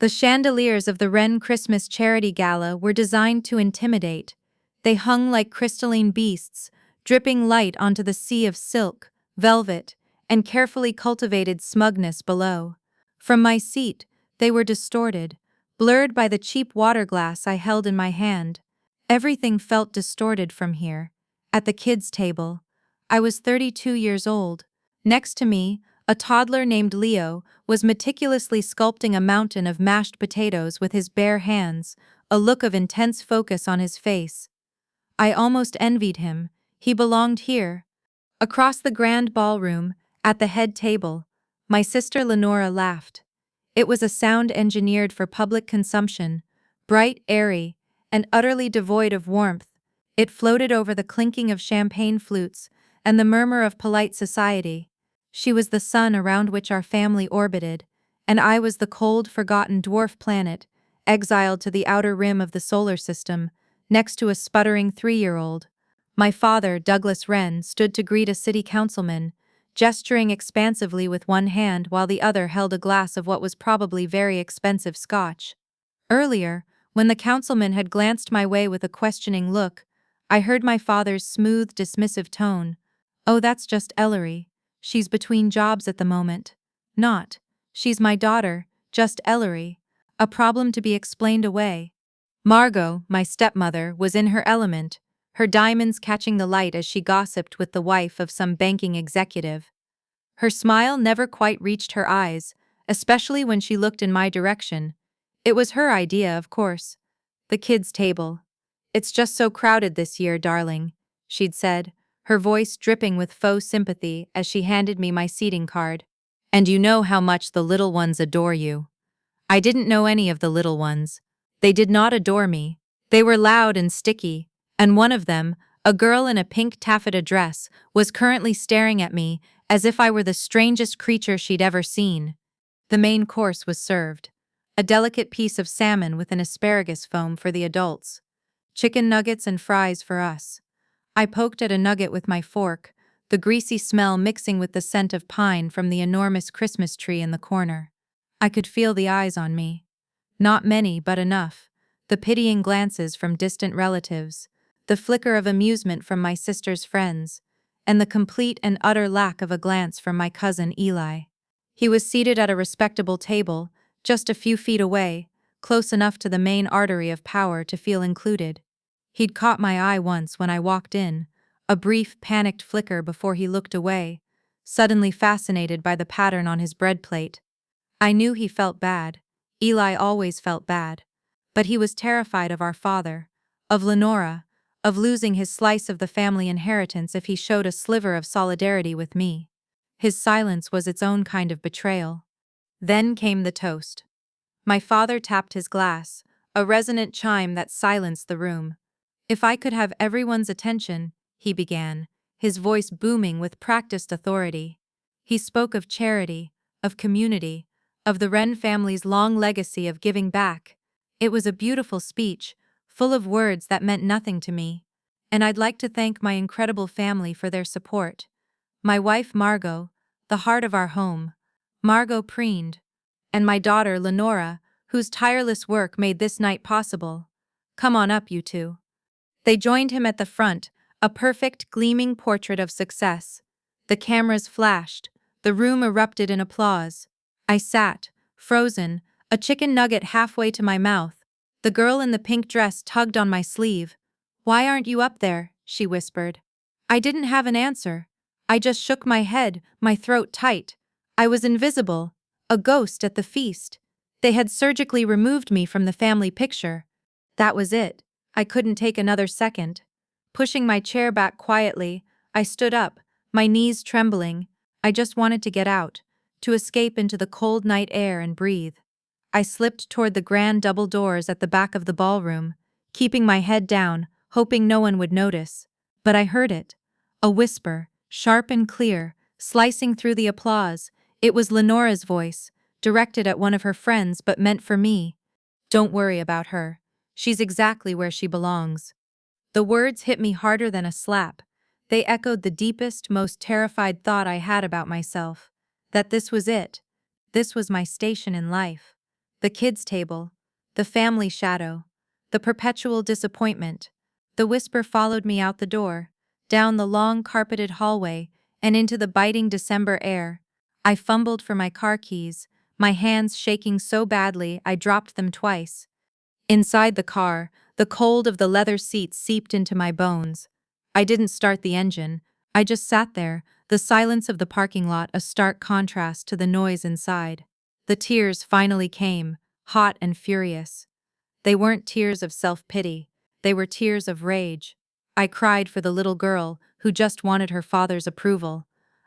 The chandeliers of the Wren Christmas Charity Gala were designed to intimidate. They hung like crystalline beasts, dripping light onto the sea of silk, velvet, and carefully cultivated smugness below. From my seat, they were distorted, blurred by the cheap water glass I held in my hand. Everything felt distorted from here. At the kids' table, I was 32 years old. Next to me, a toddler named Leo was meticulously sculpting a mountain of mashed potatoes with his bare hands, a look of intense focus on his face. I almost envied him. He belonged here. Across the grand ballroom, at the head table, my sister Lenora laughed. It was a sound engineered for public consumption, bright, airy, and utterly devoid of warmth. It floated over the clinking of champagne flutes and the murmur of polite society. She was the sun around which our family orbited, and I was the cold, forgotten dwarf planet, exiled to the outer rim of the solar system, next to a sputtering 3-year-old. My father, Douglas Wren, stood to greet a city councilman, gesturing expansively with one hand while the other held a glass of what was probably very expensive scotch. Earlier, when the councilman had glanced my way with a questioning look, I heard my father's smooth, dismissive tone. "Oh, that's just Ellery. She's between jobs at the moment." Not, "She's my daughter, just Ellery. A problem to be explained away." Margot, my stepmother, was in her element, her diamonds catching the light as she gossiped with the wife of some banking executive. Her smile never quite reached her eyes, especially when she looked in my direction. It was her idea, of course. "The kids' table. It's just so crowded this year, darling," she'd said, her voice dripping with faux sympathy as she handed me my seating card. "And you know how much the little ones adore you." I didn't know any of the little ones. They did not adore me. They were loud and sticky, and one of them, a girl in a pink taffeta dress, was currently staring at me as if I were the strangest creature she'd ever seen. The main course was served. A delicate piece of salmon with an asparagus foam for the adults. Chicken nuggets and fries for us. I poked at a nugget with my fork, the greasy smell mixing with the scent of pine from the enormous Christmas tree in the corner. I could feel the eyes on me. Not many, but enough. The pitying glances from distant relatives, the flicker of amusement from my sister's friends, and the complete and utter lack of a glance from my cousin Eli. He was seated at a respectable table, just a few feet away, close enough to the main artery of power to feel included. He'd caught my eye once when I walked in, a brief, panicked flicker before he looked away, suddenly fascinated by the pattern on his bread plate. I knew he felt bad. Eli always felt bad. But he was terrified of our father, of Lenora, of losing his slice of the family inheritance if he showed a sliver of solidarity with me. His silence was its own kind of betrayal. Then came the toast. My father tapped his glass, a resonant chime that silenced the room. "If I could have everyone's attention," he began, his voice booming with practiced authority. He spoke of charity, of community, of the Wren family's long legacy of giving back. It was a beautiful speech, full of words that meant nothing to me. And I'd like to thank my incredible family for their support. My wife Margot, the heart of our home, Margot preened, and my daughter Lenora, whose tireless work made this night possible. "Come on up, you two." They joined him at the front, a perfect, gleaming portrait of success. The cameras flashed. The room erupted in applause. I sat, frozen, a chicken nugget halfway to my mouth. The girl in the pink dress tugged on my sleeve. "Why aren't you up there?" she whispered. I didn't have an answer. I just shook my head, my throat tight. I was invisible, a ghost at the feast. They had surgically removed me from the family picture. That was it. I couldn't take another second. Pushing my chair back quietly, I stood up, my knees trembling. I just wanted to get out, to escape into the cold night air and breathe. I slipped toward the grand double doors at the back of the ballroom, keeping my head down, hoping no one would notice. But I heard it. A whisper, sharp and clear, slicing through the applause. It was Lenora's voice, directed at one of her friends but meant for me. "Don't worry about her. She's exactly where she belongs." The words hit me harder than a slap. They echoed the deepest, most terrified thought I had about myself. That this was it. This was my station in life. The kids' table. The family shadow. The perpetual disappointment. The whisper followed me out the door, down the long carpeted hallway, and into the biting December air. I fumbled for my car keys, my hands shaking so badly I dropped them twice. Inside the car, the cold of the leather seats seeped into my bones. I didn't start the engine. I just sat there, the silence of the parking lot a stark contrast to the noise inside. The tears finally came, hot and furious. They weren't tears of self-pity. They were tears of rage. I cried for the little girl who just wanted her father's approval.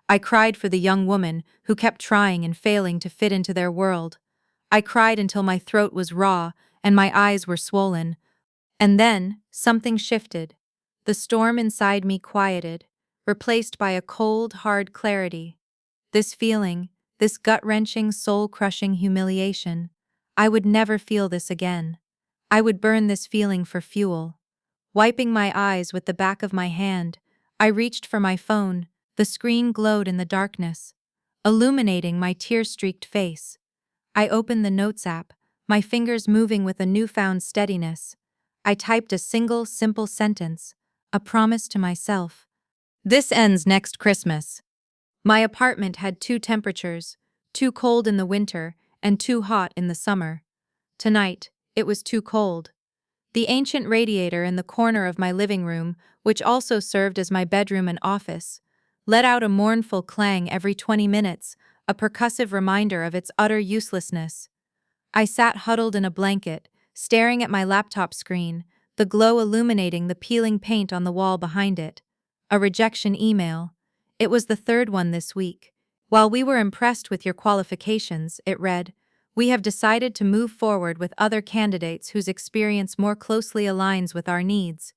I cried for the young woman who kept trying and failing to fit into their world. I cried until my throat was raw and my eyes were swollen. And then, something shifted. The storm inside me quieted, replaced by a cold, hard clarity. This feeling, this gut-wrenching, soul-crushing humiliation, I would never feel this again. I would burn this feeling for fuel. Wiping my eyes with the back of my hand, I reached for my phone. The screen glowed in the darkness, illuminating my tear-streaked face. I opened the Notes app, my fingers moving with a newfound steadiness. I typed a single, simple sentence, a promise to myself. This ends next Christmas. My apartment had two temperatures, too cold in the winter and too hot in the summer. Tonight, it was too cold. The ancient radiator in the corner of my living room, which also served as my bedroom and office, let out a mournful clang every 20 minutes, a percussive reminder of its utter uselessness. I sat huddled in a blanket, staring at my laptop screen, the glow illuminating the peeling paint on the wall behind it. A rejection email. It was the third one this week. While we were impressed with your qualifications, it read, we have decided to move forward with other candidates whose experience more closely aligns with our needs.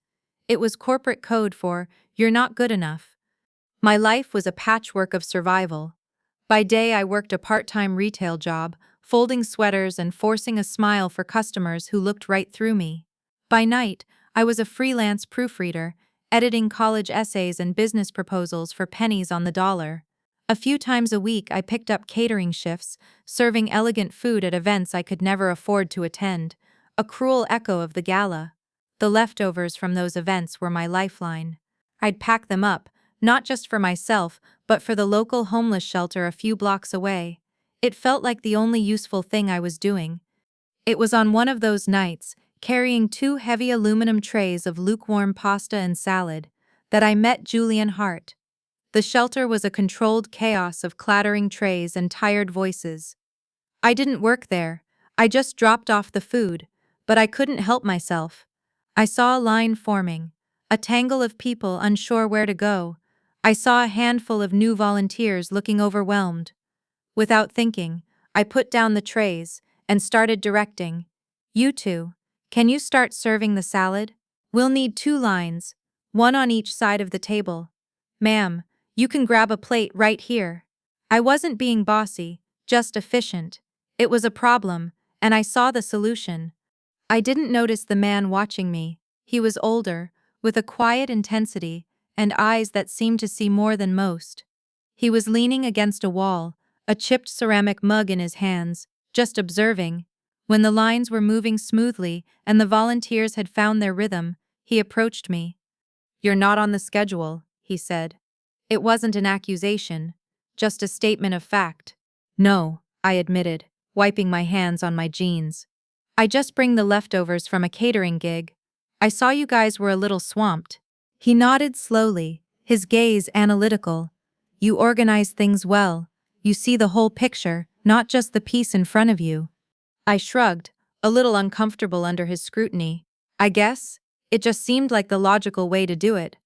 It was corporate code for, you're not good enough. My life was a patchwork of survival. By day I worked a part-time retail job, folding sweaters and forcing a smile for customers who looked right through me. By night, I was a freelance proofreader, editing college essays and business proposals for pennies on the dollar. A few times a week I picked up catering shifts, serving elegant food at events I could never afford to attend, a cruel echo of the gala. The leftovers from those events were my lifeline. I'd pack them up, not just for myself, but for the local homeless shelter a few blocks away. It felt like the only useful thing I was doing. It was on one of those nights, carrying two heavy aluminum trays of lukewarm pasta and salad, that I met Julian Hart. The shelter was a controlled chaos of clattering trays and tired voices. I didn't work there. I just dropped off the food, but I couldn't help myself. I saw a line forming, a tangle of people unsure where to go. I saw a handful of new volunteers looking overwhelmed. Without thinking, I put down the trays and started directing. You two, can you start serving the salad? We'll need 2 lines, one on each side of the table. Ma'am, you can grab a plate right here. I wasn't being bossy, just efficient. It was a problem, and I saw the solution. I didn't notice the man watching me. He was older, with a quiet intensity, and eyes that seemed to see more than most. He was leaning against a wall, a chipped ceramic mug in his hands, just observing. When the lines were moving smoothly and the volunteers had found their rhythm, he approached me. You're not on the schedule, he said. It wasn't an accusation, just a statement of fact. No, I admitted, wiping my hands on my jeans. I just bring the leftovers from a catering gig. I saw you guys were a little swamped. He nodded slowly, his gaze analytical. You organize things well. You see the whole picture, not just the piece in front of you. I shrugged, a little uncomfortable under his scrutiny. I guess, it just seemed like the logical way to do it.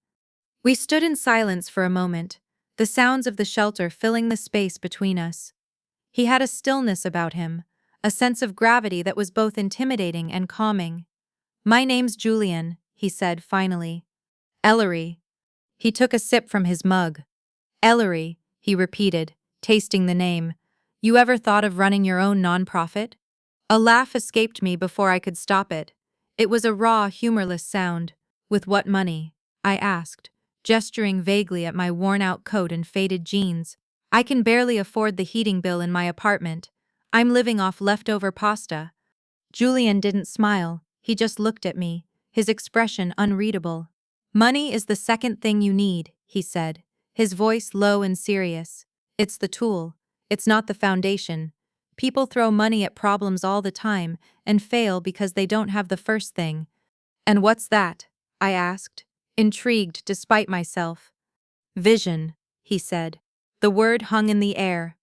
We stood in silence for a moment, the sounds of the shelter filling the space between us. He had a stillness about him, a sense of gravity that was both intimidating and calming. My name's Julian, he said finally. Ellery. He took a sip from his mug. Ellery, he repeated, tasting the name. You ever thought of running your own nonprofit? A laugh escaped me before I could stop it. It was a raw, humorless sound. With what money? I asked, gesturing vaguely at my worn-out coat and faded jeans. I can barely afford the heating bill in my apartment. I'm living off leftover pasta. Julian didn't smile, he just looked at me, his expression unreadable. Money is the second thing you need, he said, his voice low and serious. It's the tool. It's not the foundation. People throw money at problems all the time and fail because they don't have the first thing. And what's that? I asked, intrigued despite myself. Vision, he said. The word hung in the air.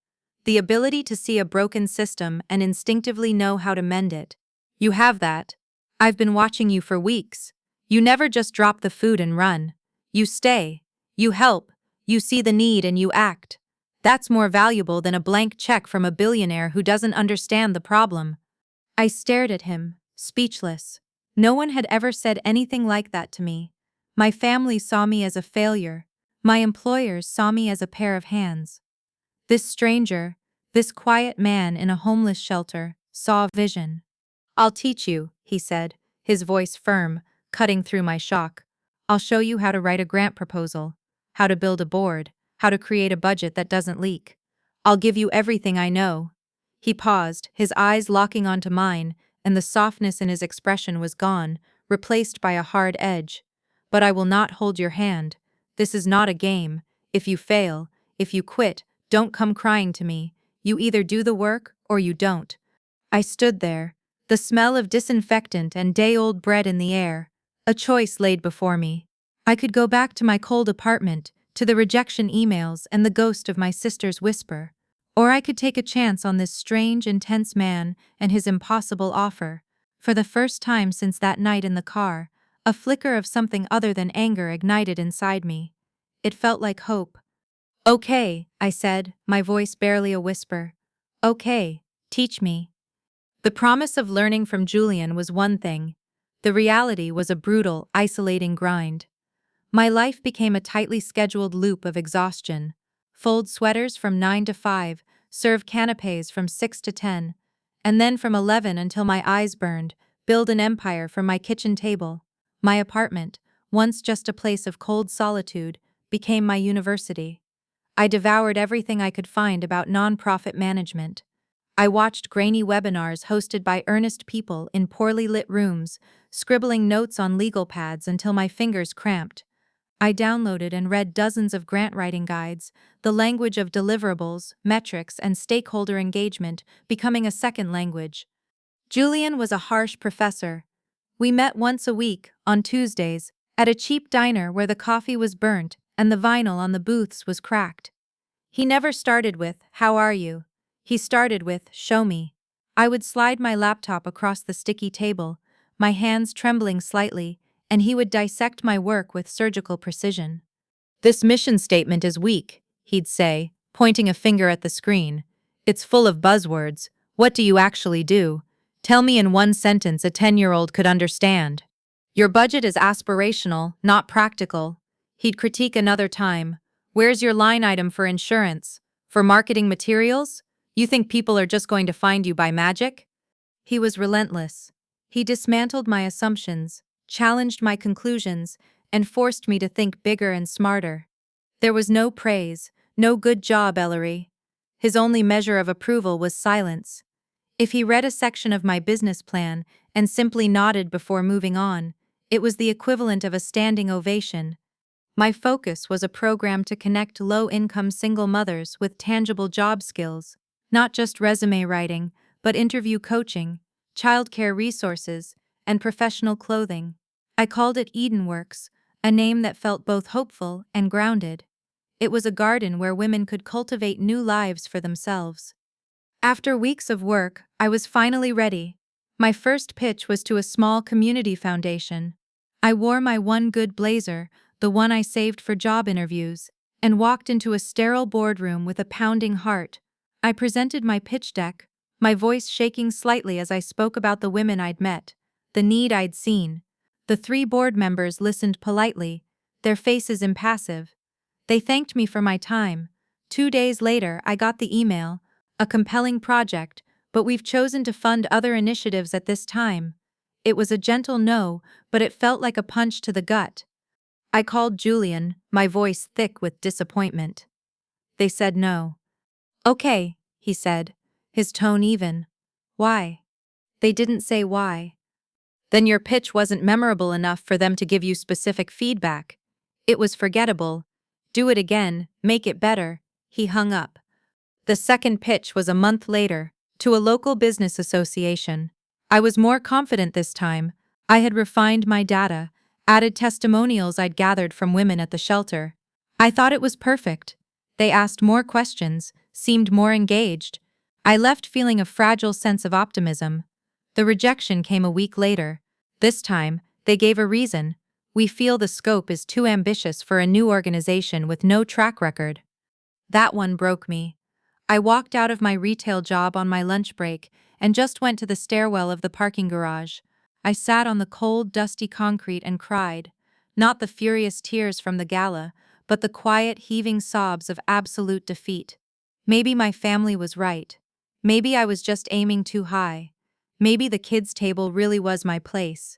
The ability to see a broken system and instinctively know how to mend it. You have that. I've been watching you for weeks. You never just drop the food and run. You stay. You help. You see the need and you act. That's more valuable than a blank check from a billionaire who doesn't understand the problem. I stared at him, speechless. No one had ever said anything like that to me. My family saw me as a failure. My employers saw me as a pair of hands. This stranger, this quiet man in a homeless shelter, saw a vision. I'll teach you, he said, his voice firm, cutting through my shock. I'll show you how to write a grant proposal, how to build a board, how to create a budget that doesn't leak. I'll give you everything I know. He paused, his eyes locking onto mine, and the softness in his expression was gone, replaced by a hard edge. But I will not hold your hand. This is not a game. If you fail, if you quit, don't come crying to me. You either do the work or you don't. I stood there, the smell of disinfectant and day-old bread in the air, a choice laid before me. I could go back to my cold apartment, to the rejection emails and the ghost of my sister's whisper. Or I could take a chance on this strange, intense man and his impossible offer. For the first time since that night in the car, a flicker of something other than anger ignited inside me. It felt like hope. Okay, I said, my voice barely a whisper. Okay, teach me. The promise of learning from Julian was one thing. The reality was a brutal, isolating grind. My life became a tightly scheduled loop of exhaustion. Fold sweaters from 9 to 5, serve canapés from 6 to 10, and then from 11 until my eyes burned, build an empire from my kitchen table. My apartment, once just a place of cold solitude, became my university. I devoured everything I could find about nonprofit management. I watched grainy webinars hosted by earnest people in poorly lit rooms, scribbling notes on legal pads until my fingers cramped. I downloaded and read dozens of grant writing guides, the language of deliverables, metrics, and stakeholder engagement becoming a second language. Julian was a harsh professor. We met once a week, on Tuesdays, at a cheap diner where the coffee was burnt and the vinyl on the booths was cracked. He never started with, "How are you?" He started with, "Show me." I would slide my laptop across the sticky table, my hands trembling slightly, and he would dissect my work with surgical precision. "This mission statement is weak," he'd say, pointing a finger at the screen. "It's full of buzzwords. What do you actually do? Tell me in one sentence a 10-year-old could understand. Your budget is aspirational, not practical." He'd critique another time. "Where's your line item for insurance? For marketing materials? You think people are just going to find you by magic?" He was relentless. He dismantled my assumptions, challenged my conclusions, and forced me to think bigger and smarter. There was no praise, no "good job, Ellery." His only measure of approval was silence. If he read a section of my business plan and simply nodded before moving on, it was the equivalent of a standing ovation. My focus was a program to connect low-income single mothers with tangible job skills, not just resume writing, but interview coaching, childcare resources, and professional clothing. I called it Edenworks, a name that felt both hopeful and grounded. It was a garden where women could cultivate new lives for themselves. After weeks of work, I was finally ready. My first pitch was to a small community foundation. I wore my one good blazer, the one I saved for job interviews, and walked into a sterile boardroom with a pounding heart. I presented my pitch deck, my voice shaking slightly as I spoke about the women I'd met, the need I'd seen. The 3 board members listened politely, their faces impassive. They thanked me for my time. 2 days later, I got the email, "A compelling project, but we've chosen to fund other initiatives at this time." It was a gentle no, but it felt like a punch to the gut. I called Julian, my voice thick with disappointment. "They said no." "Okay," he said, his tone even. Why? They didn't say why. Then your pitch wasn't memorable enough for them to give you specific feedback. It was forgettable. Do it again, make it better. He hung up. The second pitch was a month later, to a local business association. I was more confident this time. I had refined my data, added testimonials I'd gathered from women at the shelter. I thought it was perfect. They asked more questions, seemed more engaged. I left feeling a fragile sense of optimism. The rejection came a week later. This time, they gave a reason. We feel the scope is too ambitious for a new organization with no track record. That one broke me. I walked out of my retail job on my lunch break and just went to the stairwell of the parking garage. I sat on the cold, dusty concrete and cried. Not the furious tears from the gala, but the quiet, heaving sobs of absolute defeat. Maybe my family was right. Maybe I was just aiming too high. Maybe the kids' table really was my place.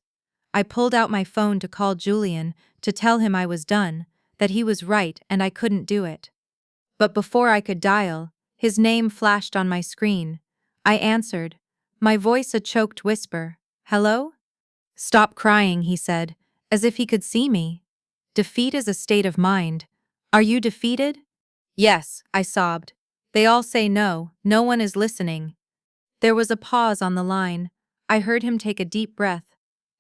I pulled out my phone to call Julian, to tell him I was done, that he was right and I couldn't do it. But before I could dial, his name flashed on my screen. I answered, my voice a choked whisper. Hello? Stop crying, he said, as if he could see me. Defeat is a state of mind. Are you defeated? Yes, I sobbed. They all say no, no one is listening. There was a pause on the line. I heard him take a deep breath.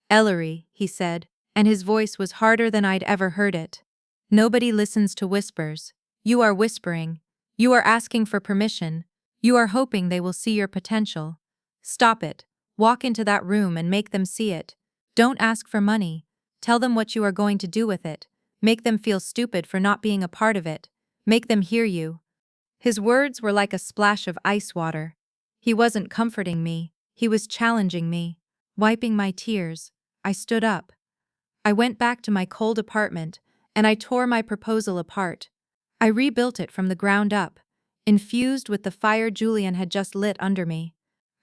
Ellery, he said, and his voice was harder than I'd ever heard it. Nobody listens to whispers. You are whispering. You are asking for permission. You are hoping they will see your potential. Stop it. Walk into that room and make them see it. Don't ask for money. Tell them what you are going to do with it. Make them feel stupid for not being a part of it. Make them hear you. His words were like a splash of ice water. He wasn't comforting me. He was challenging me. Wiping my tears, I stood up. I went back to my cold apartment, and I tore my proposal apart. I rebuilt it from the ground up, infused with the fire Julian had just lit under me.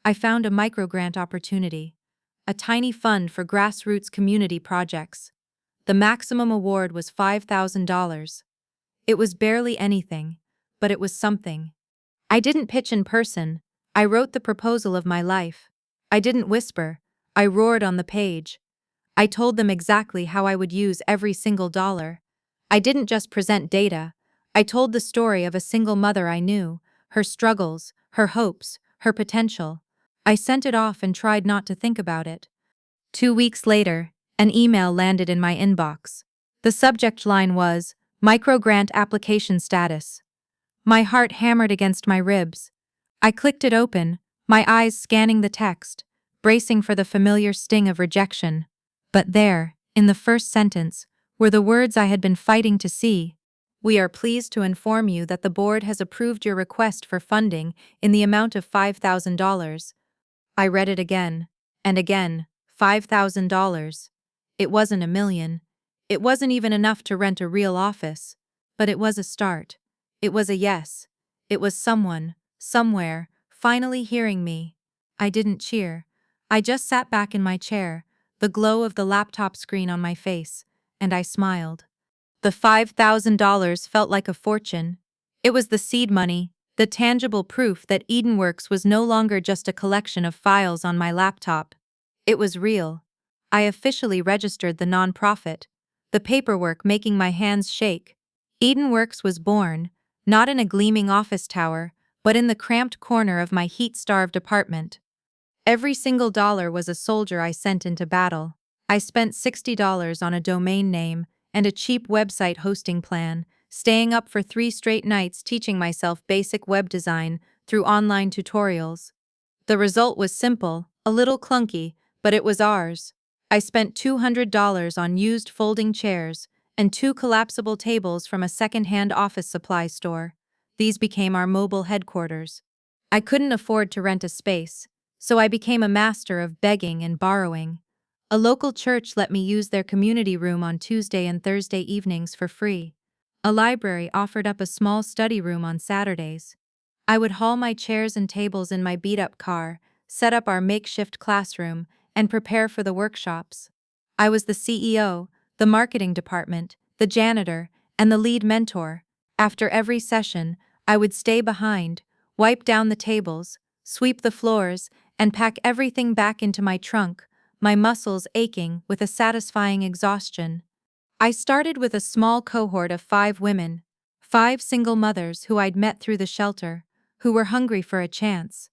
I found a microgrant opportunity, a tiny fund for grassroots community projects. The maximum award was $5,000. It was barely anything, but it was something. I didn't pitch in person. I wrote the proposal of my life. I didn't whisper. I roared on the page. I told them exactly how I would use every single dollar. I didn't just present data. I told the story of a single mother I knew, her struggles, her hopes, her potential. I sent it off and tried not to think about it. 2 weeks later, an email landed in my inbox. The subject line was, Microgrant application status. My heart hammered against my ribs. I clicked it open, my eyes scanning the text, bracing for the familiar sting of rejection. But there, in the first sentence, were the words I had been fighting to see. We are pleased to inform you that the board has approved your request for funding in the amount of $5,000. I read it again, and again, $5,000. It wasn't $1 million. It wasn't even enough to rent a real office. But it was a start. It was a yes. It was someone, somewhere, finally hearing me. I didn't cheer. I just sat back in my chair, the glow of the laptop screen on my face, and I smiled. The $5,000 felt like a fortune. It was the seed money, the tangible proof that Edenworks was no longer just a collection of files on my laptop. It was real. I officially registered the nonprofit, the paperwork making my hands shake. Edenworks was born, not in a gleaming office tower, but in the cramped corner of my heat-starved apartment. Every single dollar was a soldier I sent into battle. I spent $60 on a domain name and a cheap website hosting plan, staying up for 3 straight nights teaching myself basic web design through online tutorials. The result was simple, a little clunky, but it was ours. I spent $200 on used folding chairs and 2 collapsible tables from a second-hand office supply store. These became our mobile headquarters. I couldn't afford to rent a space, so I became a master of begging and borrowing. A local church let me use their community room on Tuesday and Thursday evenings for free. A library offered up a small study room on Saturdays. I would haul my chairs and tables in my beat-up car, set up our makeshift classroom, and prepare for the workshops. I was the CEO, the marketing department, the janitor, and the lead mentor. After every session, I would stay behind, wipe down the tables, sweep the floors, and pack everything back into my trunk, my muscles aching with a satisfying exhaustion. I started with a small cohort of 5 women, 5 single mothers who I'd met through the shelter, who were hungry for a chance.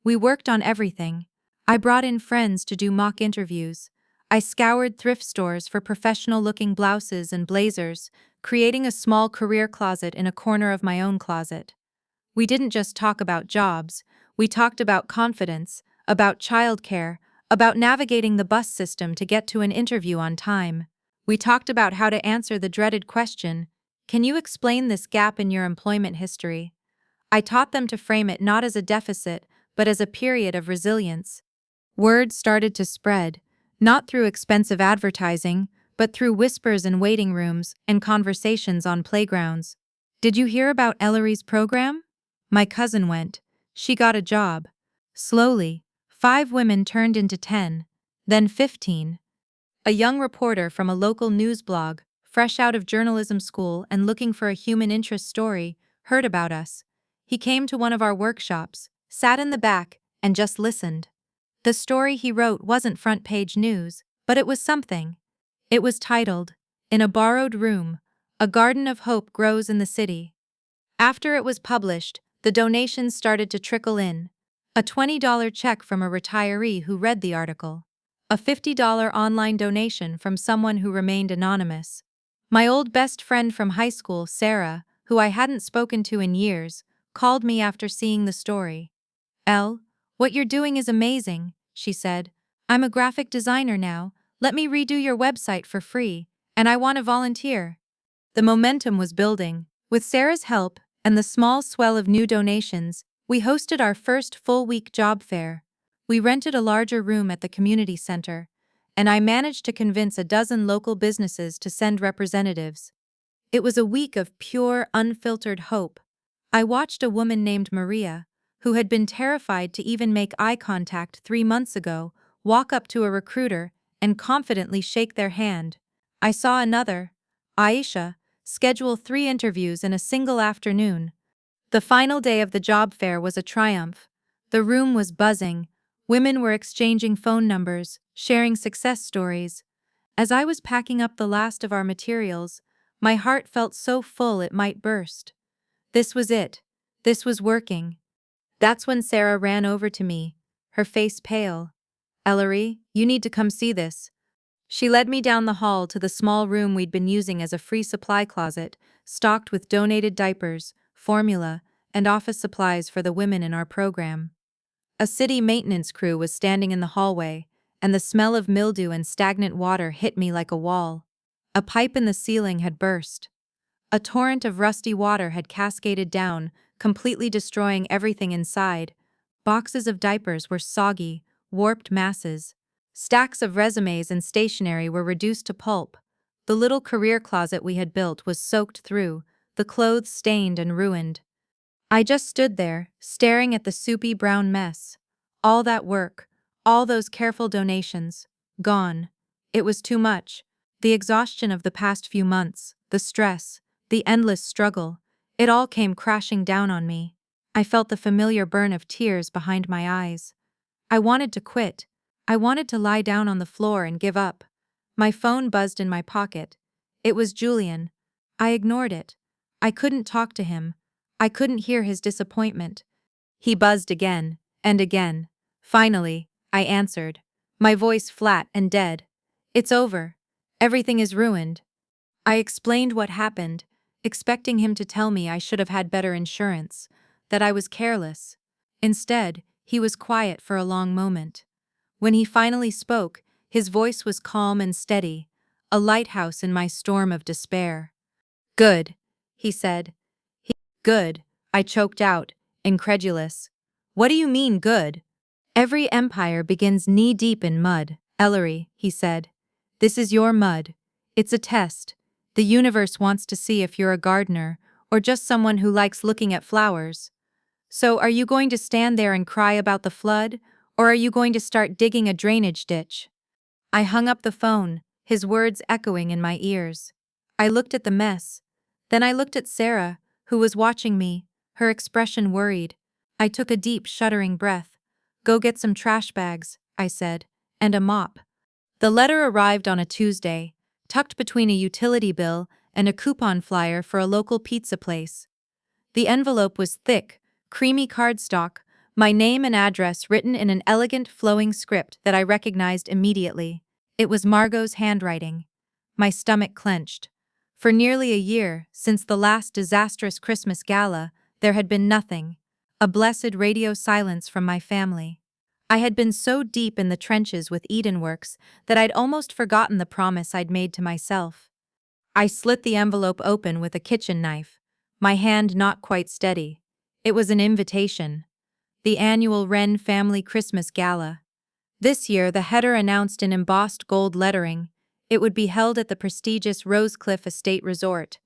We worked on everything. I brought in friends to do mock interviews. I scoured thrift stores for professional-looking blouses and blazers, creating a small career closet in a corner of my own closet. We didn't just talk about jobs, we talked about confidence, about childcare, about navigating the bus system to get to an interview on time. We talked about how to answer the dreaded question, "Can you explain this gap in your employment history?" I taught them to frame it not as a deficit, but as a period of resilience. Word started to spread, not through expensive advertising, but through whispers in waiting rooms and conversations on playgrounds. "Did you hear about Ellery's program?" My cousin went. She got a job. Slowly, 5 women turned into 10, then 15. A young reporter from a local news blog, fresh out of journalism school and looking for a human interest story, heard about us. He came to one of our workshops, sat in the back, and just listened. The story he wrote wasn't front-page news, but it was something. It was titled, "In a Borrowed Room, A Garden of Hope Grows in the City." After it was published, the donations started to trickle in. A $20 check from a retiree who read the article. A $50 online donation from someone who remained anonymous. My old best friend from high school, Sarah, who I hadn't spoken to in years, called me after seeing the story. "Elle, what you're doing is amazing," she said. "I'm a graphic designer now. Let me redo your website for free, and I want to volunteer." The momentum was building. With Sarah's help and the small swell of new donations, we hosted our first full-week job fair. We rented a larger room at the community center, and I managed to convince a dozen local businesses to send representatives. It was a week of pure, unfiltered hope. I watched a woman named Maria, who had been terrified to even make eye contact 3 months ago, walk up to a recruiter and confidently shake their hand. I saw another, Aisha, schedule 3 interviews in a single afternoon. The final day of the job fair was a triumph. The room was buzzing. Women were exchanging phone numbers, sharing success stories. As I was packing up the last of our materials, my heart felt so full it might burst. This was it. This was working. That's when Sarah ran over to me, her face pale. "Ellery, you need to come see this." She led me down the hall to the small room we'd been using as a free supply closet, stocked with donated diapers, formula, and office supplies for the women in our program. A city maintenance crew was standing in the hallway, and the smell of mildew and stagnant water hit me like a wall. A pipe in the ceiling had burst. A torrent of rusty water had cascaded down, completely destroying everything inside. Boxes of diapers were soggy, warped masses. Stacks of resumes and stationery were reduced to pulp. The little career closet we had built was soaked through, the clothes stained and ruined. I just stood there, staring at the soupy brown mess. All that work, all those careful donations, gone. It was too much. The exhaustion of the past few months, the stress, the endless struggle, it all came crashing down on me. I felt the familiar burn of tears behind my eyes. I wanted to quit. I wanted to lie down on the floor and give up. My phone buzzed in my pocket. It was Julian. I ignored it. I couldn't talk to him. I couldn't hear his disappointment. He buzzed again, and again. Finally, I answered, my voice flat and dead. "It's over. Everything is ruined." I explained what happened, expecting him to tell me I should have had better insurance, that I was careless. Instead, he was quiet for a long moment. When he finally spoke, his voice was calm and steady, a lighthouse in my storm of despair. "Good," he said. "Good," I choked out, incredulous. "What do you mean, good?" "Every empire begins knee-deep in mud, Ellery," he said. "This is your mud. It's a test. The universe wants to see if you're a gardener, or just someone who likes looking at flowers. So are you going to stand there and cry about the flood, or are you going to start digging a drainage ditch?" I hung up the phone, his words echoing in my ears. I looked at the mess. Then I looked at Sarah, who was watching me, her expression worried. I took a deep, shuddering breath. "Go get some trash bags," I said, "and a mop." The letter arrived on a Tuesday, tucked between a utility bill and a coupon flyer for a local pizza place. The envelope was thick, creamy cardstock, my name and address written in an elegant, flowing script that I recognized immediately. It was Margot's handwriting. My stomach clenched. For nearly a year, since the last disastrous Christmas gala, there had been nothing. A blessed radio silence from my family. I had been so deep in the trenches with Edenworks that I'd almost forgotten the promise I'd made to myself. I slit the envelope open with a kitchen knife, my hand not quite steady. It was an invitation. The annual Wren Family Christmas Gala. This year, the header announced in embossed gold lettering. It would be held at the prestigious Rosecliff Estate Resort.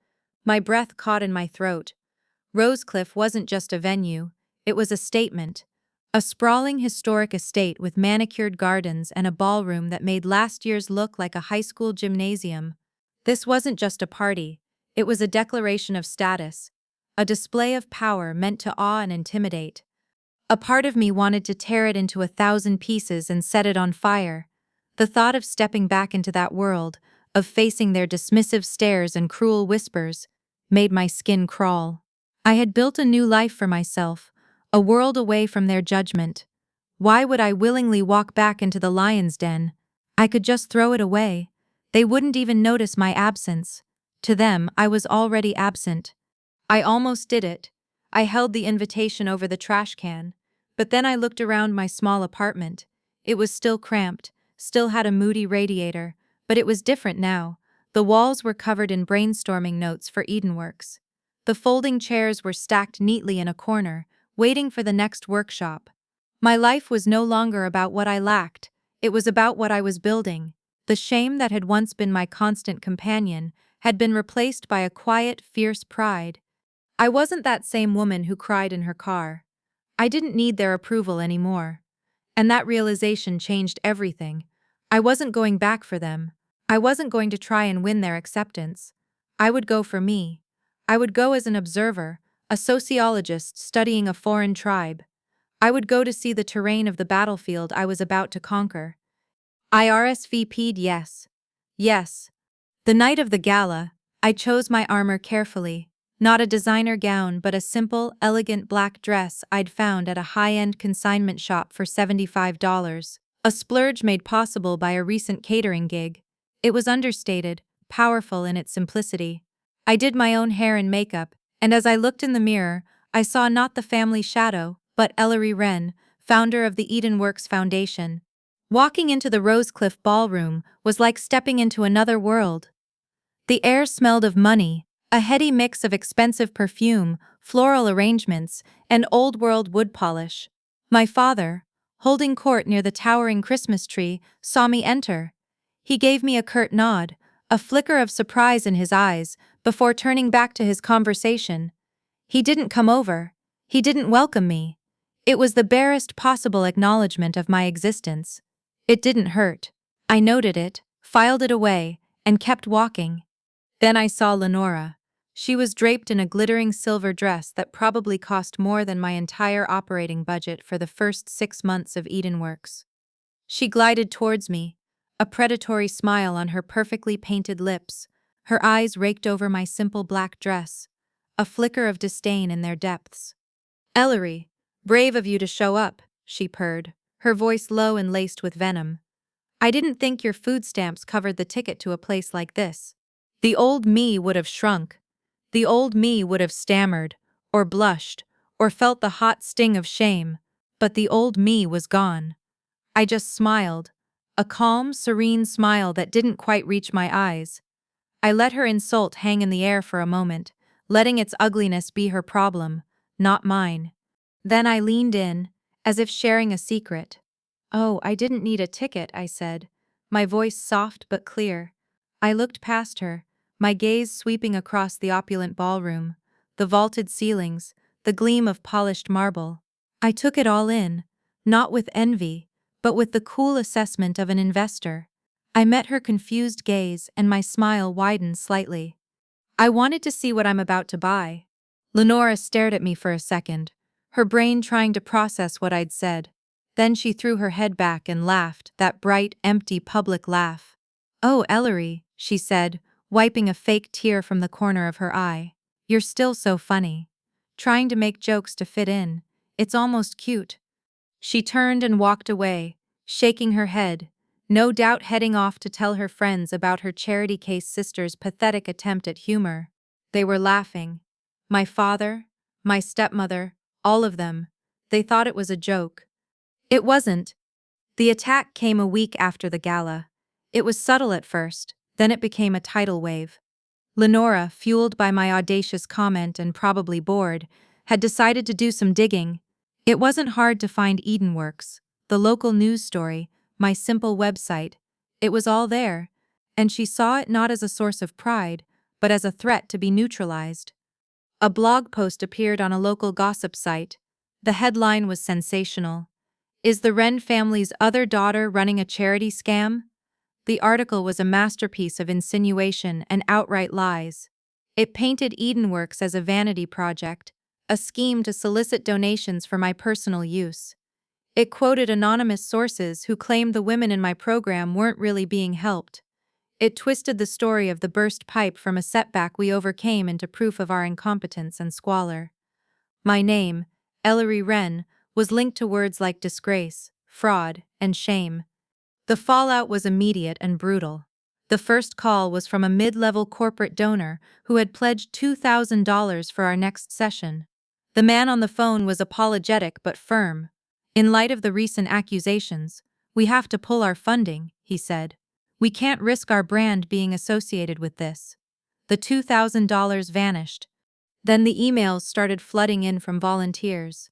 My breath caught in my throat. Rosecliff wasn't just a venue, it was a statement. A sprawling historic estate with manicured gardens and a ballroom that made last year's look like a high school gymnasium. This wasn't just a party, it was a declaration of status, a display of power meant to awe and intimidate. A part of me wanted to tear it into 1,000 pieces and set it on fire. The thought of stepping back into that world, of facing their dismissive stares and cruel whispers, made my skin crawl. I had built a new life for myself, a world away from their judgment. Why would I willingly walk back into the lion's den? I could just throw it away. They wouldn't even notice my absence. To them, I was already absent. I almost did it. I held the invitation over the trash can. But then I looked around my small apartment. It was still cramped, still had a moody radiator, but it was different now. The walls were covered in brainstorming notes for Edenworks. The folding chairs were stacked neatly in a corner, waiting for the next workshop. My life was no longer about what I lacked, it was about what I was building. The shame that had once been my constant companion had been replaced by a quiet, fierce pride. I wasn't that same woman who cried in her car. I didn't need their approval anymore. And that realization changed everything. I wasn't going back for them. I wasn't going to try and win their acceptance. I would go for me. I would go as an observer, a sociologist studying a foreign tribe. I would go to see the terrain of the battlefield I was about to conquer. I RSVP'd yes. Yes. The night of the gala, I chose my armor carefully. Not a designer gown but a simple, elegant black dress I'd found at a high-end consignment shop for $75. A splurge made possible by a recent catering gig. It was understated, powerful in its simplicity. I did my own hair and makeup, and as I looked in the mirror, I saw not the family shadow, but Ellery Wren, founder of the Edenworks Foundation. Walking into the Rosecliff ballroom was like stepping into another world. The air smelled of money, a heady mix of expensive perfume, floral arrangements, and old-world wood polish. My father, holding court near the towering Christmas tree, saw me enter. He gave me a curt nod, a flicker of surprise in his eyes, before turning back to his conversation. He didn't come over. He didn't welcome me. It was the barest possible acknowledgement of my existence. It didn't hurt. I noted it, filed it away, and kept walking. Then I saw Lenora. She was draped in a glittering silver dress that probably cost more than my entire operating budget for the first 6 months of Edenworks. She glided towards me, a predatory smile on her perfectly painted lips, her eyes raked over my simple black dress, a flicker of disdain in their depths. "Ellery, brave of you to show up," she purred, her voice low and laced with venom. "I didn't think your food stamps covered the ticket to a place like this." The old me would have shrunk. The old me would have stammered, or blushed, or felt the hot sting of shame, but the old me was gone. I just smiled, a calm, serene smile that didn't quite reach my eyes. I let her insult hang in the air for a moment, letting its ugliness be her problem, not mine. Then I leaned in, as if sharing a secret. "Oh, I didn't need a ticket," I said, my voice soft but clear. I looked past her, my gaze sweeping across the opulent ballroom, the vaulted ceilings, the gleam of polished marble. I took it all in, not with envy, but with the cool assessment of an investor. I met her confused gaze and my smile widened slightly. "I wanted to see what I'm about to buy." Lenora stared at me for a second, her brain trying to process what I'd said. Then she threw her head back and laughed, that bright, empty public laugh. "Oh, Ellery," she said, wiping a fake tear from the corner of her eye. "You're still so funny. Trying to make jokes to fit in. It's almost cute." She turned and walked away, shaking her head, no doubt heading off to tell her friends about her charity case sister's pathetic attempt at humor. They were laughing. My father, my stepmother, all of them. They thought it was a joke. It wasn't. The attack came a week after the gala. It was subtle at first, then it became a tidal wave. Lenora, fueled by my audacious comment and probably bored, had decided to do some digging. It wasn't hard to find Edenworks, the local news story, my simple website. It was all there, and she saw it not as a source of pride, but as a threat to be neutralized. A blog post appeared on a local gossip site. The headline was sensational. "Is the Wren family's other daughter running a charity scam?" The article was a masterpiece of insinuation and outright lies. It painted Edenworks as a vanity project, a scheme to solicit donations for my personal use. It quoted anonymous sources who claimed the women in my program weren't really being helped. It twisted the story of the burst pipe from a setback we overcame into proof of our incompetence and squalor. My name, Ellery Wren, was linked to words like disgrace, fraud, and shame. The fallout was immediate and brutal. The first call was from a mid-level corporate donor who had pledged $2,000 for our next session. The man on the phone was apologetic but firm. "In light of the recent accusations, we have to pull our funding," he said. "We can't risk our brand being associated with this." The $2,000 vanished. Then the emails started flooding in from volunteers.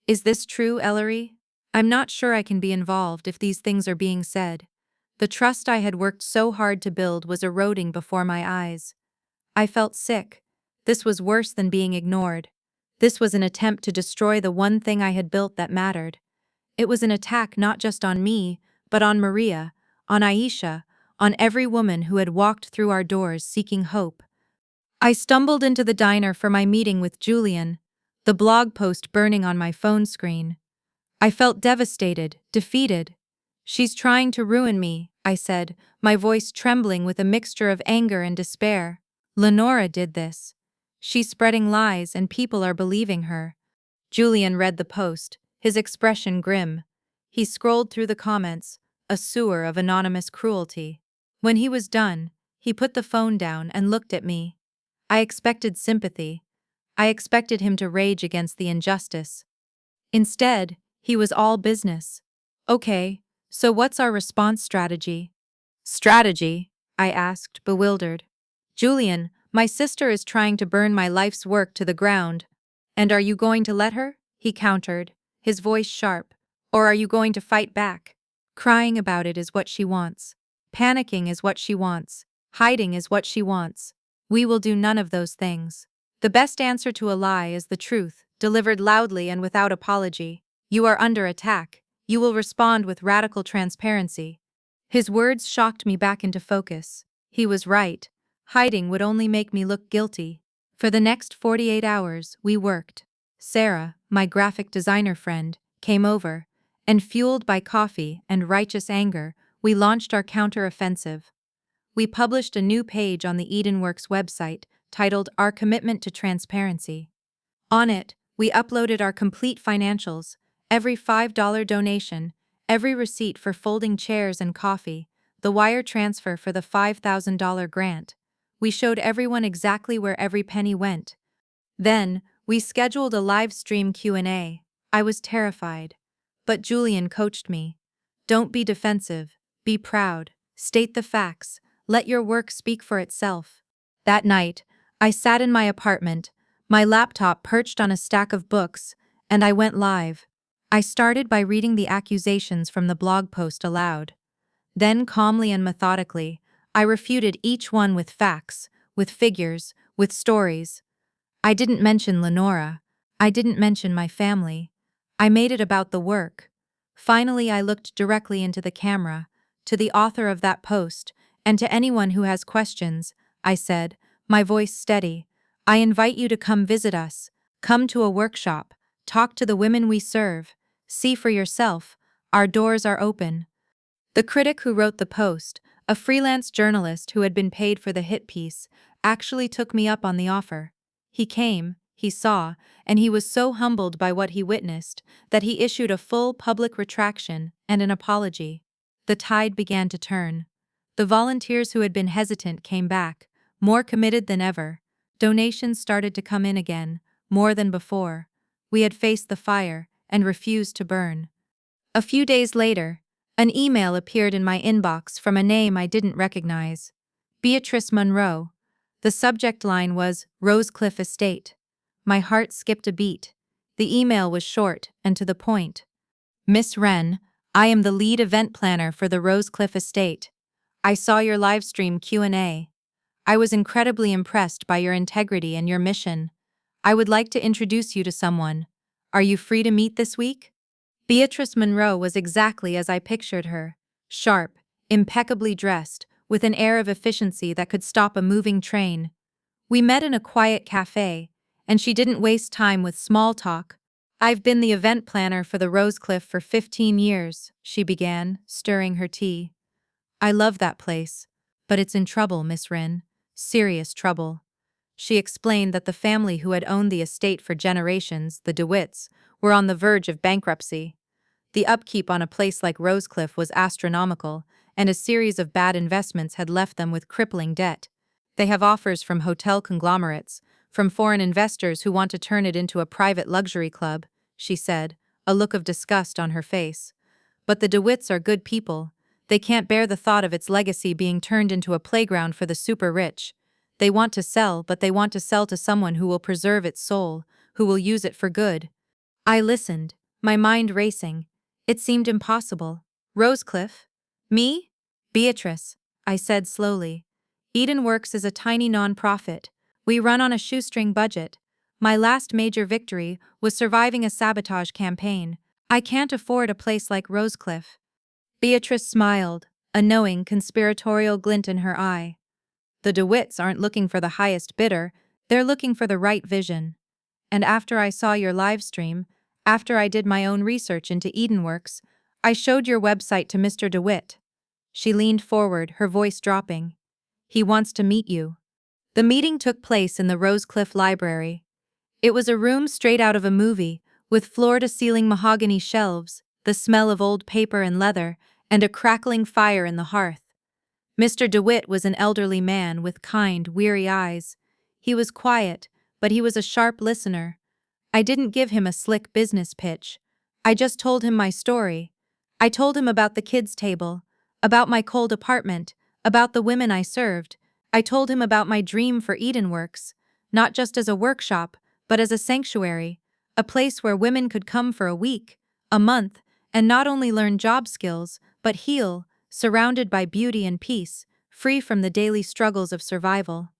"Is this true, Ellery? I'm not sure I can be involved if these things are being said." The trust I had worked so hard to build was eroding before my eyes. I felt sick. This was worse than being ignored. This was an attempt to destroy the one thing I had built that mattered. It was an attack not just on me, but on Maria, on Aisha, on every woman who had walked through our doors seeking hope. I stumbled into the diner for my meeting with Julian, the blog post burning on my phone screen. I felt devastated, defeated. "She's trying to ruin me," I said, my voice trembling with a mixture of anger and despair. "Lenora did this. She's spreading lies and people are believing her." Julian read the post, his expression grim. He scrolled through the comments, a sewer of anonymous cruelty. When he was done, he put the phone down and looked at me. I expected sympathy. I expected him to rage against the injustice. Instead, he was all business. "Okay, so what's our response strategy?" "Strategy?" I asked, bewildered. "Julian, my sister is trying to burn my life's work to the ground. And are you going to let her?" he countered, his voice sharp. "Or are you going to fight back? Crying about it is what she wants. Panicking is what she wants. Hiding is what she wants. We will do none of those things. The best answer to a lie is the truth, delivered loudly and without apology. You are under attack. You will respond with radical transparency." His words shocked me back into focus. He was right. Hiding would only make me look guilty. For the next 48 hours, we worked. Sarah, my graphic designer friend, came over, and fueled by coffee and righteous anger, we launched our counter-offensive. We published a new page on the Edenworks website titled "Our Commitment to Transparency." On it, we uploaded our complete financials, every $5 donation, every receipt for folding chairs and coffee, the wire transfer for the $5,000 grant. We showed everyone exactly where every penny went. Then, we scheduled a live stream Q&A. I was terrified. But Julian coached me. "Don't be defensive. Be proud. State the facts. Let your work speak for itself." That night, I sat in my apartment, my laptop perched on a stack of books, and I went live. I started by reading the accusations from the blog post aloud. Then, calmly and methodically, I refuted each one with facts, with figures, with stories. I didn't mention Lenora. I didn't mention my family. I made it about the work. Finally, I looked directly into the camera, to the author of that post, and to anyone who has questions. I said, my voice steady, "I invite you to come visit us. Come to a workshop. talk to the women we serve. See for yourself, our doors are open. The critic who wrote the post, a freelance journalist who had been paid for the hit piece, actually took me up on the offer. He came, he saw, and he was so humbled by what he witnessed that he issued a full public retraction and an apology. The tide began to turn. The volunteers who had been hesitant came back, more committed than ever. Donations started to come in again, more than before. We had faced the fire and refused to burn. A few days later, an email appeared in my inbox from a name I didn't recognize. Beatrice Monroe. The subject line was Rosecliff Estate. My heart skipped a beat. The email was short and to the point. Miss Wren, I am the lead event planner for the Rosecliff Estate. I saw your livestream Q&A. I was incredibly impressed by your integrity and your mission. I would like to introduce you to someone. Are you free to meet this week? Beatrice Monroe was exactly as I pictured her. Sharp, impeccably dressed, with an air of efficiency that could stop a moving train. We met in a quiet cafe, and she didn't waste time with small talk. I've been the event planner for the Rosecliff for 15 years, she began, stirring her tea. I love that place, but it's in trouble, Miss Wren. Serious trouble. She explained that the family who had owned the estate for generations, the DeWitts, were on the verge of bankruptcy. The upkeep on a place like Rosecliff was astronomical, and a series of bad investments had left them with crippling debt. They have offers from hotel conglomerates, from foreign investors who want to turn it into a private luxury club, she said, a look of disgust on her face. But the DeWitts are good people. They can't bear the thought of its legacy being turned into a playground for the super rich. They want to sell, but they want to sell to someone who will preserve its soul, who will use it for good. I listened, my mind racing. It seemed impossible. Rosecliff? Me? Beatrice, I said slowly. Eden Works is a tiny non-profit. We run on a shoestring budget. My last major victory was surviving a sabotage campaign. I can't afford a place like Rosecliff. Beatrice smiled, a knowing, conspiratorial glint in her eye. The DeWitts aren't looking for the highest bidder, they're looking for the right vision. And after I saw your live stream, after I did my own research into Edenworks, I showed your website to Mr. DeWitt. She leaned forward, her voice dropping. He wants to meet you. The meeting took place in the Rosecliff Library. It was a room straight out of a movie, with floor-to-ceiling mahogany shelves, the smell of old paper and leather, and a crackling fire in the hearth. Mr. DeWitt was an elderly man with kind, weary eyes. He was quiet, but he was a sharp listener. I didn't give him a slick business pitch. I just told him my story. I told him about the kids' table, about my cold apartment, about the women I served. I told him about my dream for Edenworks, not just as a workshop, but as a sanctuary, a place where women could come for a week, a month, and not only learn job skills, but heal, surrounded by beauty and peace, free from the daily struggles of survival.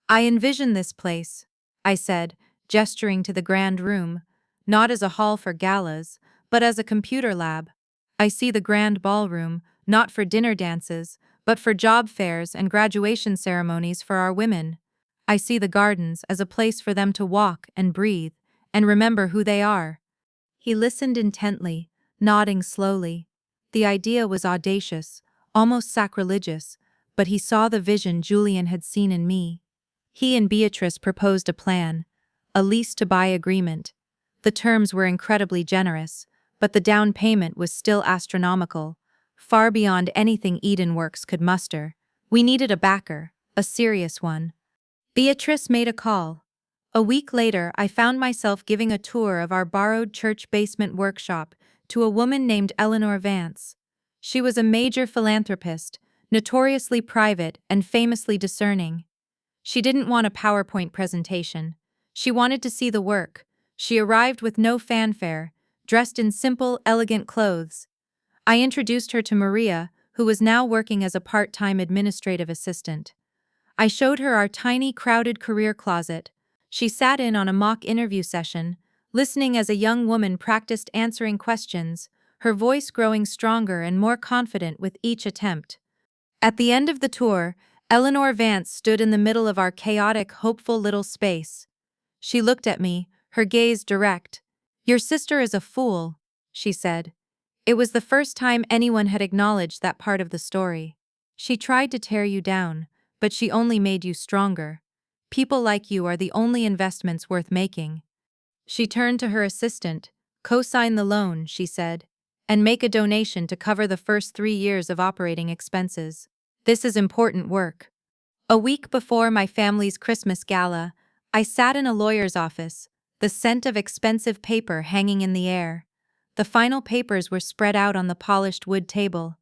I envision this place, I said, gesturing to the grand room, not as a hall for galas, but as a computer lab. I see the grand ballroom, not for dinner dances, but for job fairs and graduation ceremonies for our women. I see the gardens as a place for them to walk and breathe, and remember who they are. He listened intently, nodding slowly. The idea was audacious, almost sacrilegious, but he saw the vision Julian had seen in me. He and Beatrice proposed a plan, a lease-to-buy agreement. The terms were incredibly generous, but the down payment was still astronomical, far beyond anything Edenworks could muster. We needed a backer, a serious one. Beatrice made a call. A week later, I found myself giving a tour of our borrowed church basement workshop to a woman named Eleanor Vance. She was a major philanthropist, notoriously private and famously discerning. She didn't want a PowerPoint presentation. She wanted to see the work. She arrived with no fanfare, dressed in simple, elegant clothes. I introduced her to Maria, who was now working as a part-time administrative assistant. I showed her our tiny, crowded career closet. She sat in on a mock interview session, listening as a young woman practiced answering questions, her voice growing stronger and more confident with each attempt. At the end of the tour, Eleanor Vance stood in the middle of our chaotic, hopeful little space. She looked at me, her gaze direct. "Your sister is a fool," she said. It was the first time anyone had acknowledged that part of the story. "She tried to tear you down, but she only made you stronger. People like you are the only investments worth making." She turned to her assistant. "Co-sign the loan," she said, "and make a donation to cover the first 3 years of operating expenses. This is important work." A week before my family's Christmas gala, I sat in a lawyer's office, the scent of expensive paper hanging in the air. The final papers were spread out on the polished wood table.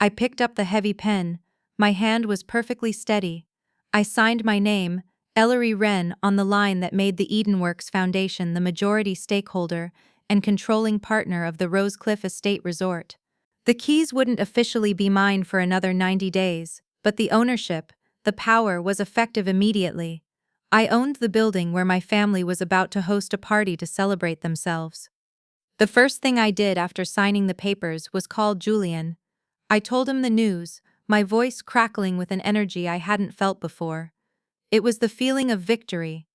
I picked up the heavy pen. My hand was perfectly steady. I signed my name, Ellery Wren, on the line that made the Edenworks Foundation the majority stakeholder and controlling partner of the Rosecliff Estate Resort. The keys wouldn't officially be mine for another 90 days, but the ownership, the power, was effective immediately. I owned the building where my family was about to host a party to celebrate themselves. The first thing I did after signing the papers was call Julian. I told him the news, my voice crackling with an energy I hadn't felt before. It was the feeling of victory.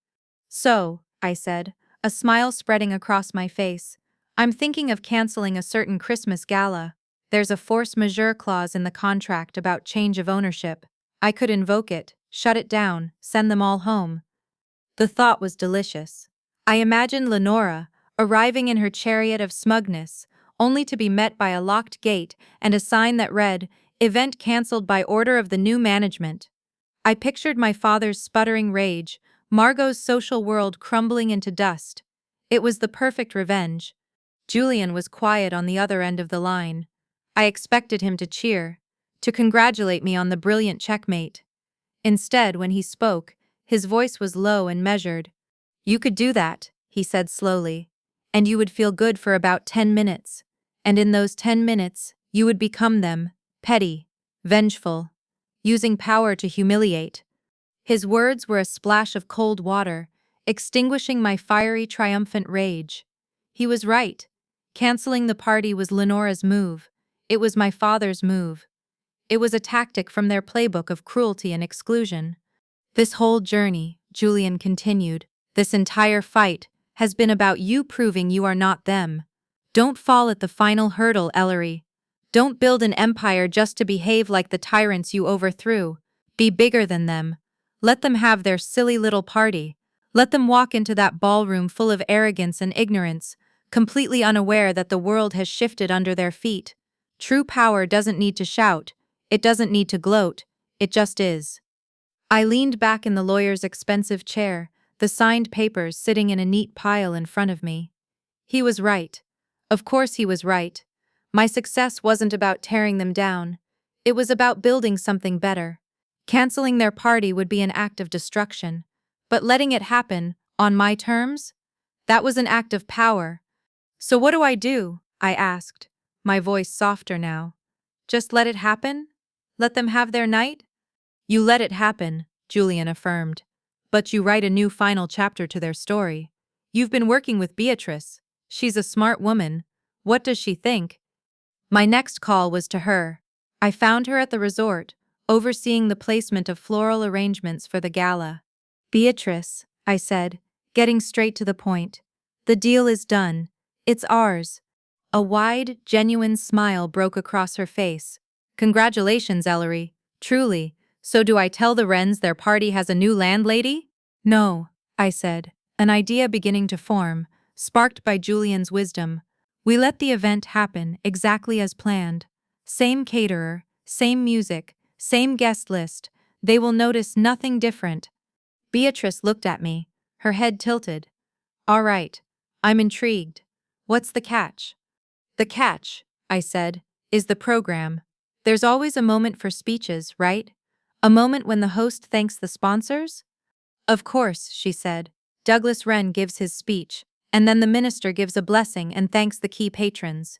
"So," I said, a smile spreading across my face, "I'm thinking of canceling a certain Christmas gala. There's a force majeure clause in the contract about change of ownership. I could invoke it, shut it down, send them all home." The thought was delicious. I imagined Lenora, arriving in her chariot of smugness, only to be met by a locked gate and a sign that read, "Event cancelled by order of the new management." I pictured my father's sputtering rage, Margot's social world crumbling into dust. It was the perfect revenge. Julian was quiet on the other end of the line. I expected him to cheer, to congratulate me on the brilliant checkmate. Instead, when he spoke, his voice was low and measured. "You could do that," he said slowly, "and you would feel good for about 10 minutes. And in those 10 minutes, you would become them, petty, vengeful, using power to humiliate." His words were a splash of cold water, extinguishing my fiery, triumphant rage. He was right. Canceling the party was Lenora's move. It was my father's move. It was a tactic from their playbook of cruelty and exclusion. "This whole journey," Julian continued, "this entire fight, has been about you proving you are not them. Don't fall at the final hurdle, Ellery. Don't build an empire just to behave like the tyrants you overthrew. Be bigger than them. Let them have their silly little party. Let them walk into that ballroom full of arrogance and ignorance, completely unaware that the world has shifted under their feet. True power doesn't need to shout. It doesn't need to gloat. It just is." I leaned back in the lawyer's expensive chair, the signed papers sitting in a neat pile in front of me. He was right. Of course he was right. My success wasn't about tearing them down. It was about building something better. Canceling their party would be an act of destruction. But letting it happen, on my terms? That was an act of power. "So what do I do?" I asked, my voice softer now. "Just let it happen? Let them have their night?" "You let it happen," Julian affirmed. "But you write a new final chapter to their story. You've been working with Beatrice. She's a smart woman. What does she think?" My next call was to her. I found her at the resort, overseeing the placement of floral arrangements for the gala. "Beatrice," I said, getting straight to the point, "the deal is done. It's ours." A wide, genuine smile broke across her face. "Congratulations, Ellery. Truly. So do I tell the Wrens their party has a new landlady?" "No," I said, an idea beginning to form, sparked by Julian's wisdom. "We let the event happen exactly as planned. Same caterer, same music, same guest list. They will notice nothing different." Beatrice looked at me, her head tilted. "All right. I'm intrigued. What's the catch?" "The catch," I said, "is the program. There's always a moment for speeches, right? A moment when the host thanks the sponsors?" "Of course," she said. "Douglas Wren gives his speech, and then the minister gives a blessing and thanks the key patrons."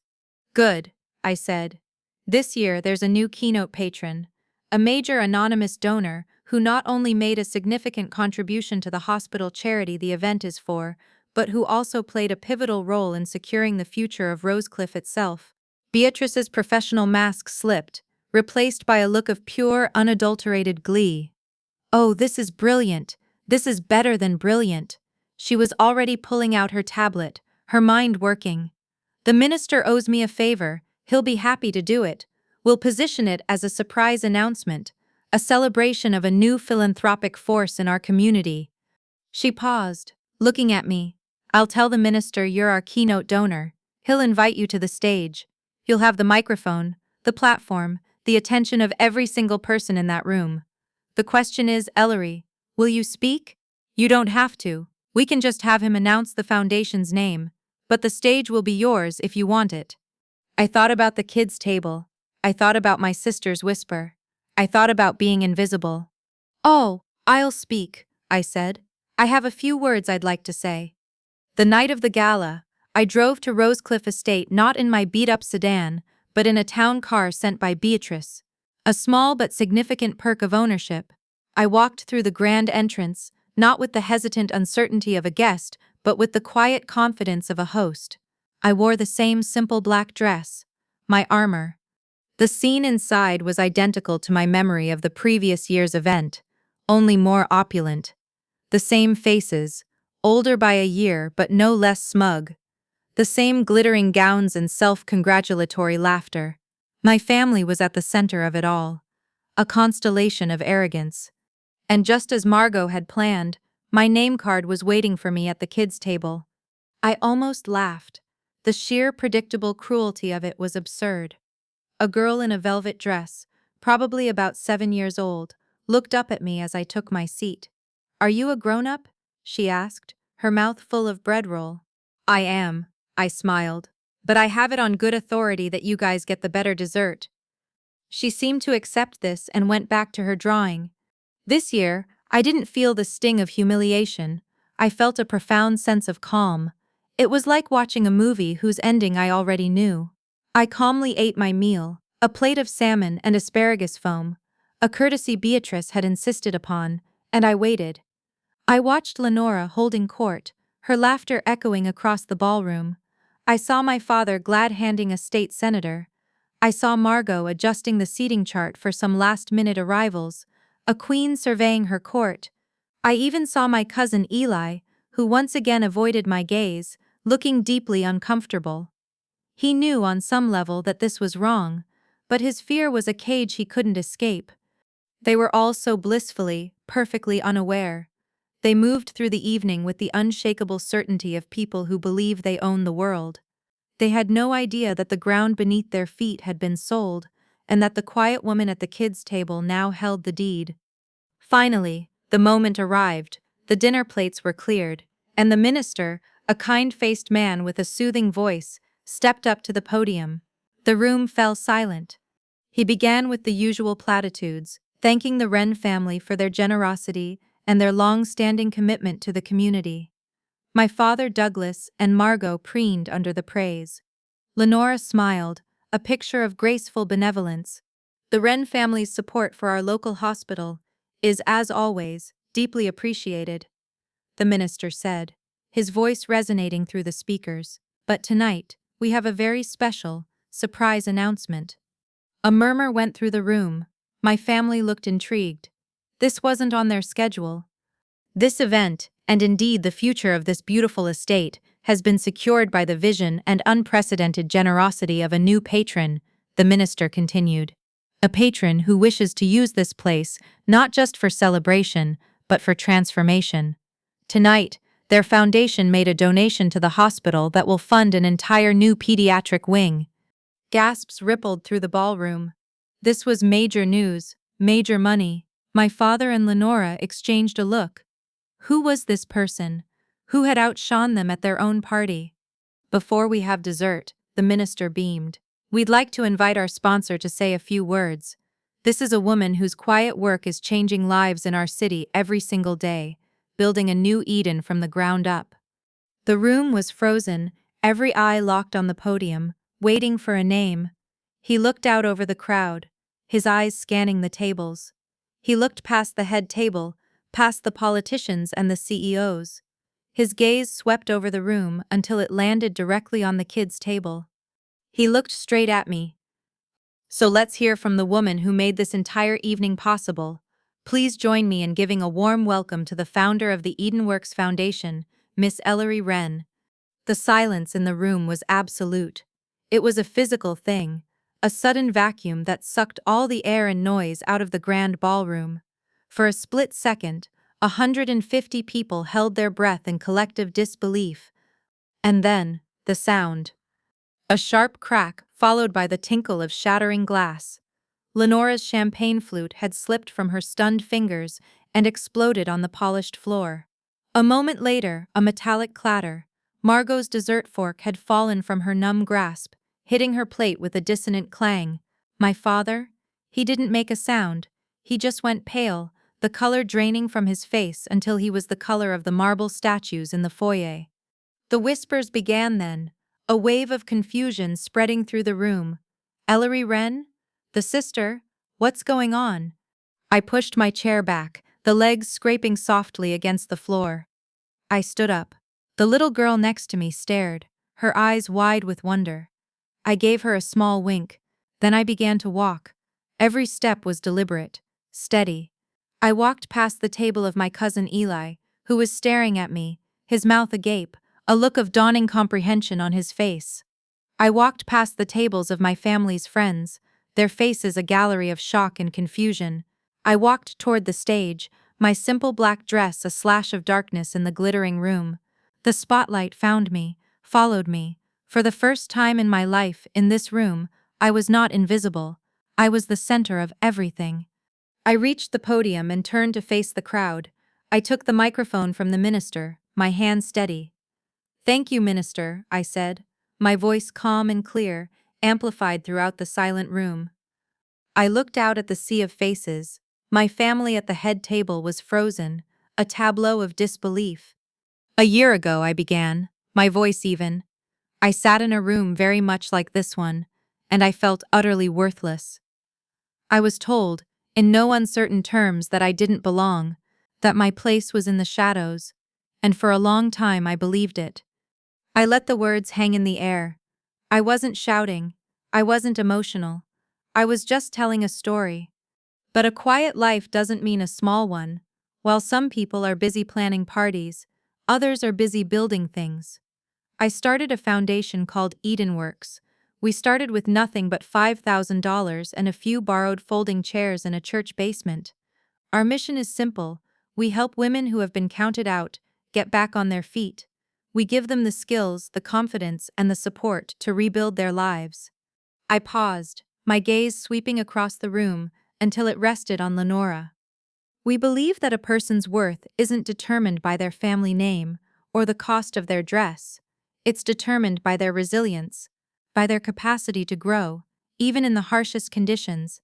"Good," I said. "This year there's a new keynote patron, a major anonymous donor who not only made a significant contribution to the hospital charity the event is for, but who also played a pivotal role in securing the future of Rosecliff itself." Beatrice's professional mask slipped, replaced by a look of pure, unadulterated glee. "Oh, this is brilliant. This is better than brilliant." She was already pulling out her tablet, her mind working. The minister owes me a favor, he'll be happy to do it. We'll position it as a surprise announcement, a celebration of a new philanthropic force in our community. She paused, looking at me. I'll tell the minister you're our keynote donor. He'll invite you to the stage. You'll have the microphone, the platform, the attention of every single person in that room. The question is, Ellery, will you speak? You don't have to. We can just have him announce the foundation's name. But the stage will be yours if you want it. I thought about the kids' table. I thought about my sister's whisper. I thought about being invisible. Oh, I'll speak, I said. I have a few words I'd like to say. The night of the gala, I drove to Rosecliff Estate not in my beat-up sedan, but in a town car sent by Beatrice. A small but significant perk of ownership. I walked through the grand entrance, not with the hesitant uncertainty of a guest, but with the quiet confidence of a host. I wore the same simple black dress, my armor. The scene inside was identical to my memory of the previous year's event, only more opulent. The same faces, older by a year but no less smug. The same glittering gowns and self-congratulatory laughter. My family was at the center of it all, a constellation of arrogance. And just as Margot had planned, my name card was waiting for me at the kids' table. I almost laughed. The sheer predictable cruelty of it was absurd. A girl in a velvet dress, probably about 7 years old, looked up at me as I took my seat. "Are you a grown-up?" she asked, her mouth full of bread roll. "I am," I smiled. "But I have it on good authority that you guys get the better dessert." She seemed to accept this and went back to her drawing. This year, I didn't feel the sting of humiliation. I felt a profound sense of calm. It was like watching a movie whose ending I already knew. I calmly ate my meal, a plate of salmon and asparagus foam, a courtesy Beatrice had insisted upon, and I waited. I watched Lenora holding court, her laughter echoing across the ballroom. I saw my father glad-handing a state senator. I saw Margot adjusting the seating chart for some last-minute arrivals, a queen surveying her court. I even saw my cousin Eli, who once again avoided my gaze, looking deeply uncomfortable. He knew on some level that this was wrong, but his fear was a cage he couldn't escape. They were all so blissfully, perfectly unaware. They moved through the evening with the unshakable certainty of people who believe they own the world. They had no idea that the ground beneath their feet had been sold, and that the quiet woman at the kids' table now held the deed. Finally, the moment arrived, the dinner plates were cleared, and the minister, a kind-faced man with a soothing voice, stepped up to the podium. The room fell silent. He began with the usual platitudes, thanking the Wren family for their generosity and their long-standing commitment to the community. My father Douglas and Margot preened under the praise. Lenora smiled, a picture of graceful benevolence. "The Wren family's support for our local hospital is, as always, deeply appreciated," the minister said, his voice resonating through the speakers. "But tonight, we have a very special, surprise announcement." A murmur went through the room. My family looked intrigued. This wasn't on their schedule. "This event, and indeed the future of this beautiful estate, has been secured by the vision and unprecedented generosity of a new patron," the minister continued. "A patron who wishes to use this place not just for celebration, but for transformation. Tonight, their foundation made a donation to the hospital that will fund an entire new pediatric wing." Gasps rippled through the ballroom. This was major news, major money. My father and Lenora exchanged a look. Who was this person? Who had outshone them at their own party? "Before we have dessert," the minister beamed, "we'd like to invite our sponsor to say a few words. This is a woman whose quiet work is changing lives in our city every single day, building a new Eden from the ground up." The room was frozen, every eye locked on the podium, waiting for a name. He looked out over the crowd, his eyes scanning the tables. He looked past the head table, past the politicians and the CEOs. His gaze swept over the room until it landed directly on the kids' table. He looked straight at me. "So let's hear from the woman who made this entire evening possible. Please join me in giving a warm welcome to the founder of the Edenworks Foundation, Miss Ellery Wren." The silence in the room was absolute. It was a physical thing, a sudden vacuum that sucked all the air and noise out of the grand ballroom. For a split second, 150 people held their breath in collective disbelief. And then, the sound. A sharp crack, followed by the tinkle of shattering glass. Lenora's champagne flute had slipped from her stunned fingers and exploded on the polished floor. A moment later, a metallic clatter. Margot's dessert fork had fallen from her numb grasp, hitting her plate with a dissonant clang. My father? He didn't make a sound. He just went pale, the color draining from his face until he was the color of the marble statues in the foyer. The whispers began then, a wave of confusion spreading through the room. Ellery Wren? The sister? What's going on? I pushed my chair back, the legs scraping softly against the floor. I stood up. The little girl next to me stared, her eyes wide with wonder. I gave her a small wink. Then I began to walk. Every step was deliberate, steady. I walked past the table of my cousin Eli, who was staring at me, his mouth agape, a look of dawning comprehension on his face. I walked past the tables of my family's friends, their faces a gallery of shock and confusion. I walked toward the stage, my simple black dress a slash of darkness in the glittering room. The spotlight found me, followed me. For the first time in my life, in this room, I was not invisible. I was the center of everything. I reached the podium and turned to face the crowd. I took the microphone from the minister, my hand steady. "Thank you, minister," I said, my voice calm and clear, amplified throughout the silent room. I looked out at the sea of faces. My family at the head table was frozen, a tableau of disbelief. "A year ago," I began, my voice even. "I sat in a room very much like this one, and I felt utterly worthless. I was told, in no uncertain terms, that I didn't belong, that my place was in the shadows, and for a long time I believed it. I let the words hang in the air. I wasn't shouting. I wasn't emotional. I was just telling a story. But a quiet life doesn't mean a small one. While some people are busy planning parties, others are busy building things. I started a foundation called Edenworks. We started with nothing but $5,000 and a few borrowed folding chairs in a church basement. Our mission is simple. We help women who have been counted out get back on their feet. We give them the skills, the confidence, and the support to rebuild their lives." I paused, my gaze sweeping across the room until it rested on Lenora. "We believe that a person's worth isn't determined by their family name or the cost of their dress. It's determined by their resilience, by their capacity to grow, even in the harshest conditions."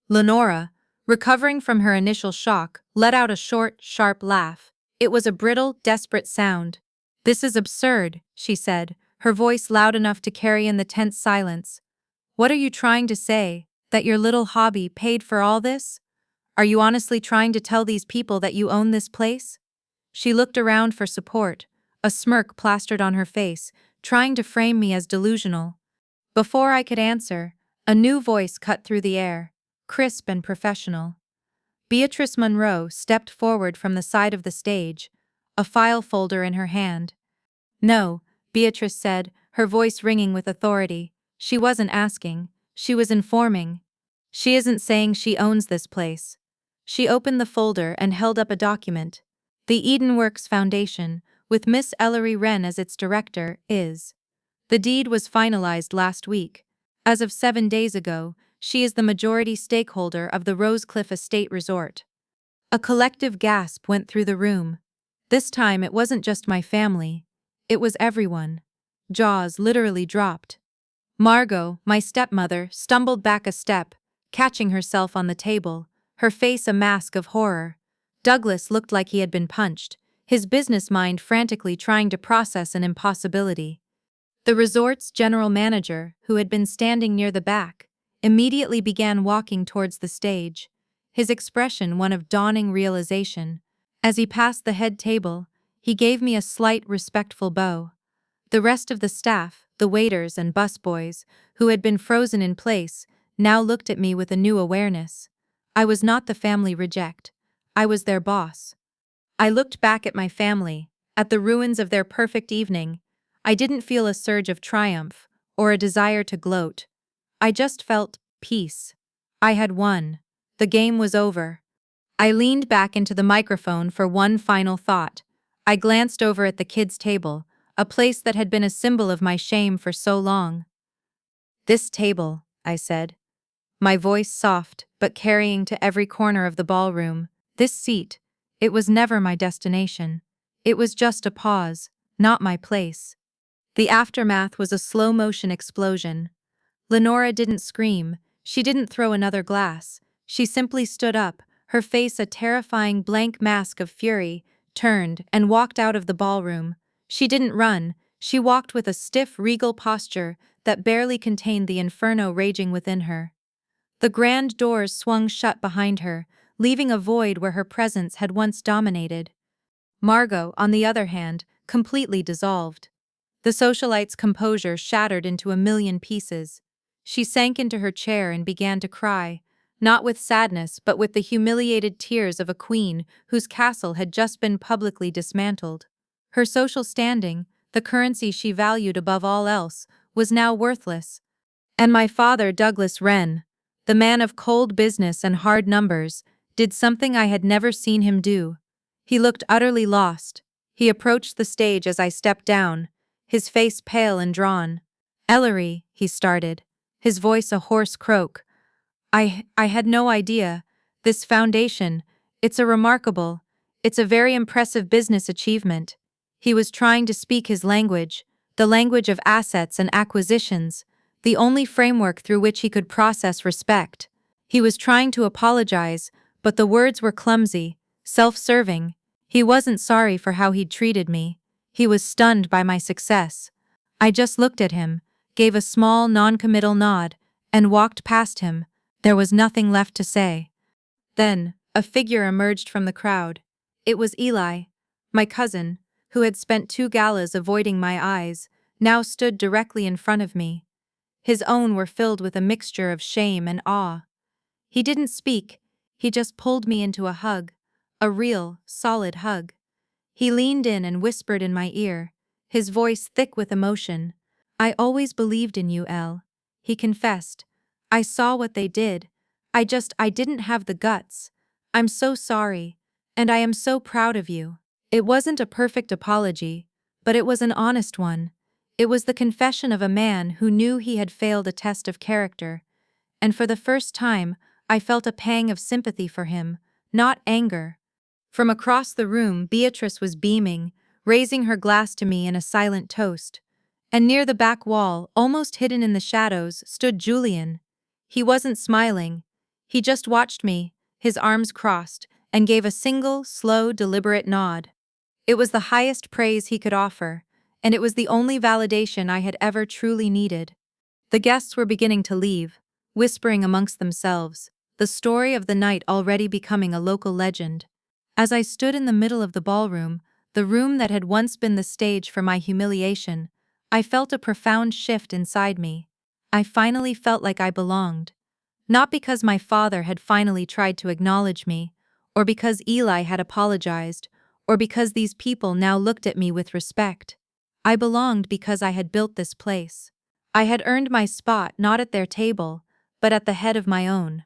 Lenora, recovering from her initial shock, let out a short, sharp laugh. It was a brittle, desperate sound. "This is absurd," she said, her voice loud enough to carry in the tense silence. "What are you trying to say? That your little hobby paid for all this? Are you honestly trying to tell these people that you own this place?" She looked around for support, a smirk plastered on her face, trying to frame me as delusional. Before I could answer, a new voice cut through the air, crisp and professional. Beatrice Monroe stepped forward from the side of the stage, a file folder in her hand. "No," Beatrice said, her voice ringing with authority. "She wasn't asking, she was informing. She isn't saying she owns this place." She opened the folder and held up a document. "The Edenworks Foundation, with Miss Ellery Wren as its director, is. The deed was finalized last week. As of 7 days ago, she is the majority stakeholder of the Rosecliff Estate Resort." A collective gasp went through the room. This time it wasn't just my family. It was everyone. Jaws literally dropped. Margot, my stepmother, stumbled back a step, catching herself on the table, her face a mask of horror. Douglas looked like he had been punched, his business mind frantically trying to process an impossibility. The resort's general manager, who had been standing near the back, immediately began walking towards the stage, his expression one of dawning realization. As he passed the head table, he gave me a slight, respectful bow. The rest of the staff, the waiters and busboys, who had been frozen in place, now looked at me with a new awareness. I was not the family reject. I was their boss. I looked back at my family, at the ruins of their perfect evening. I didn't feel a surge of triumph or a desire to gloat. I just felt peace. I had won. The game was over. I leaned back into the microphone for one final thought. I glanced over at the kids' table, a place that had been a symbol of my shame for so long. "This table," I said, my voice soft but carrying to every corner of the ballroom. "This seat. It was never my destination. It was just a pause, not my place." The aftermath was a slow-motion explosion. Lenora didn't scream. She didn't throw another glass. She simply stood up, her face a terrifying blank mask of fury, turned, and walked out of the ballroom. She didn't run. She walked with a stiff, regal posture that barely contained the inferno raging within her. The grand doors swung shut behind her, leaving a void where her presence had once dominated. Margot, on the other hand, completely dissolved. The socialite's composure shattered into a million pieces. She sank into her chair and began to cry, not with sadness but with the humiliated tears of a queen whose castle had just been publicly dismantled. Her social standing, the currency she valued above all else, was now worthless. And my father, Douglas Wren, the man of cold business and hard numbers, did something I had never seen him do. He looked utterly lost. He approached the stage as I stepped down, his face pale and drawn. "Ellery," he started, his voice a hoarse croak. I had no idea. This foundation, it's a very impressive business achievement." He was trying to speak his language, the language of assets and acquisitions, the only framework through which he could process respect. He was trying to apologize, but the words were clumsy, self-serving. He wasn't sorry for how he'd treated me. He was stunned by my success. I just looked at him, gave a small, non-committal nod, and walked past him. There was nothing left to say. Then, a figure emerged from the crowd. It was Eli, my cousin, who had spent 2 galas avoiding my eyes, now stood directly in front of me. His own were filled with a mixture of shame and awe. He didn't speak, he just pulled me into a hug, a real, solid hug. He leaned in and whispered in my ear, his voice thick with emotion. "I always believed in you, Elle," he confessed. "I saw what they did. I didn't have the guts. I'm so sorry, and I am so proud of you." It wasn't a perfect apology, but it was an honest one. It was the confession of a man who knew he had failed a test of character, and for the first time, I felt a pang of sympathy for him, not anger. From across the room, Beatrice was beaming, raising her glass to me in a silent toast. And near the back wall, almost hidden in the shadows, stood Julian. He wasn't smiling. He just watched me, his arms crossed, and gave a single, slow, deliberate nod. It was the highest praise he could offer, and it was the only validation I had ever truly needed. The guests were beginning to leave, whispering amongst themselves, the story of the night already becoming a local legend. As I stood in the middle of the ballroom, the room that had once been the stage for my humiliation, I felt a profound shift inside me. I finally felt like I belonged. Not because my father had finally tried to acknowledge me, or because Eli had apologized, or because these people now looked at me with respect. I belonged because I had built this place. I had earned my spot not at their table, but at the head of my own.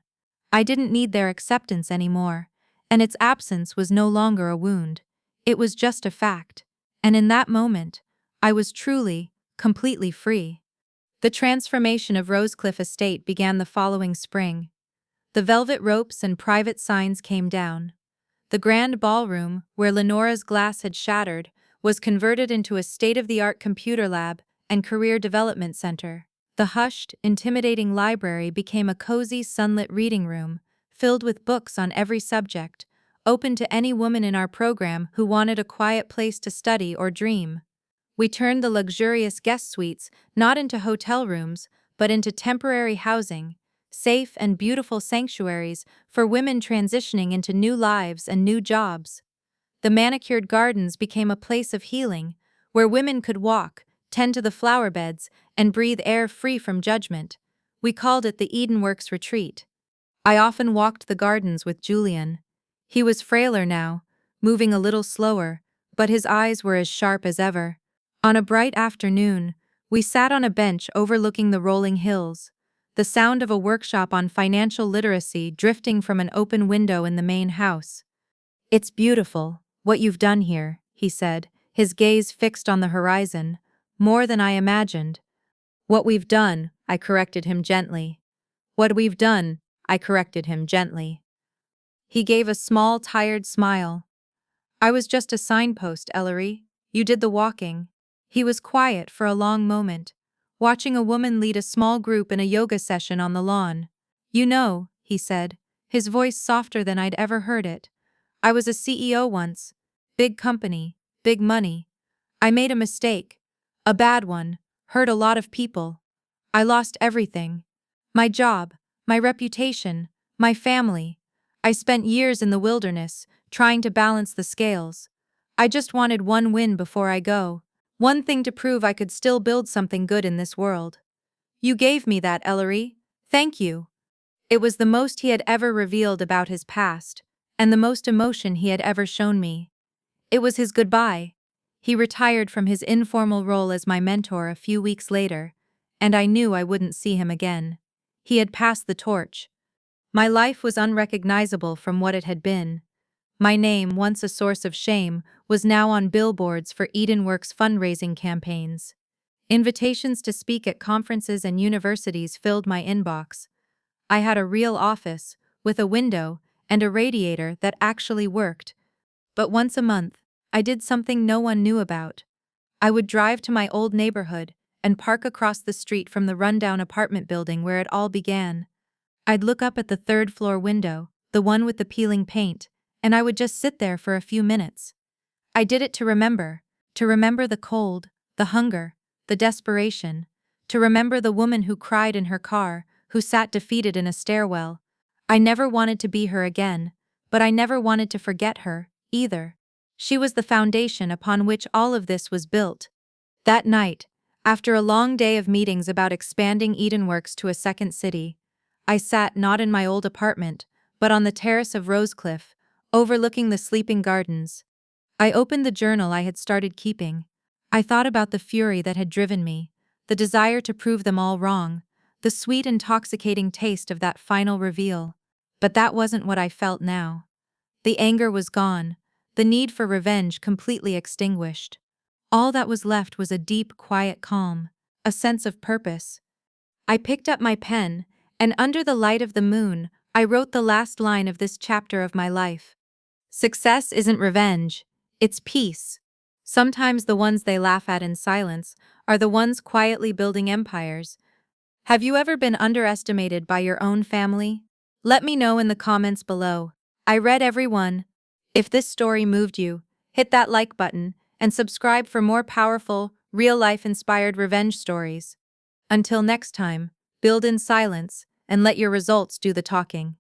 I didn't need their acceptance anymore, and its absence was no longer a wound. It was just a fact, and in that moment, I was truly, completely free. The transformation of Rosecliff Estate began the following spring. The velvet ropes and private signs came down. The grand ballroom, where Lenora's glass had shattered, was converted into a state-of-the-art computer lab and career development center. The hushed, intimidating library became a cozy, sunlit reading room, filled with books on every subject, open to any woman in our program who wanted a quiet place to study or dream. We turned the luxurious guest suites not into hotel rooms, but into temporary housing, safe and beautiful sanctuaries for women transitioning into new lives and new jobs. The manicured gardens became a place of healing, where women could walk, tend to the flower beds, and breathe air free from judgment. We called it the Edenworks Retreat. I often walked the gardens with Julian. He was frailer now, moving a little slower, but his eyes were as sharp as ever. On a bright afternoon, we sat on a bench overlooking the rolling hills, the sound of a workshop on financial literacy drifting from an open window in the main house. "It's beautiful, what you've done here," he said, his gaze fixed on the horizon. "More than I imagined." "What we've done," I corrected him gently. "What we've done," I corrected him gently. He gave a small, tired smile. "I was just a signpost, Ellery. You did the walking." He was quiet for a long moment, watching a woman lead a small group in a yoga session on the lawn. "You know," he said, his voice softer than I'd ever heard it, "I was a CEO once. Big company, big money. I made a mistake. A bad one, hurt a lot of people. I lost everything. My job, my reputation, my family. I spent years in the wilderness, trying to balance the scales. I just wanted one win before I go. One thing to prove I could still build something good in this world. You gave me that, Ellery. Thank you." It was the most he had ever revealed about his past, and the most emotion he had ever shown me. It was his goodbye. He retired from his informal role as my mentor a few weeks later, and I knew I wouldn't see him again. He had passed the torch. My life was unrecognizable from what it had been. My name, once a source of shame, was now on billboards for Edenworks fundraising campaigns. Invitations to speak at conferences and universities filled my inbox. I had a real office, with a window and a radiator that actually worked. But once a month, I did something no one knew about. I would drive to my old neighborhood and park across the street from the rundown apartment building where it all began. I'd look up at the third-floor window, the one with the peeling paint, and I would just sit there for a few minutes. I did it to remember the cold, the hunger, the desperation, to remember the woman who cried in her car, who sat defeated in a stairwell. I never wanted to be her again, but I never wanted to forget her, either. She was the foundation upon which all of this was built. That night, after a long day of meetings about expanding Edenworks to a second city, I sat not in my old apartment, but on the terrace of Rosecliff, overlooking the sleeping gardens. I opened the journal I had started keeping. I thought about the fury that had driven me, the desire to prove them all wrong, the sweet intoxicating taste of that final reveal. But that wasn't what I felt now. The anger was gone, the need for revenge completely extinguished. All that was left was a deep, quiet calm, a sense of purpose. I picked up my pen, and under the light of the moon, I wrote the last line of this chapter of my life. "Success isn't revenge, it's peace." Sometimes the ones they laugh at in silence are the ones quietly building empires. Have you ever been underestimated by your own family? Let me know in the comments below. I read every one. If this story moved you, hit that like button and subscribe for more powerful, real-life inspired revenge stories. Until next time, build in silence and let your results do the talking.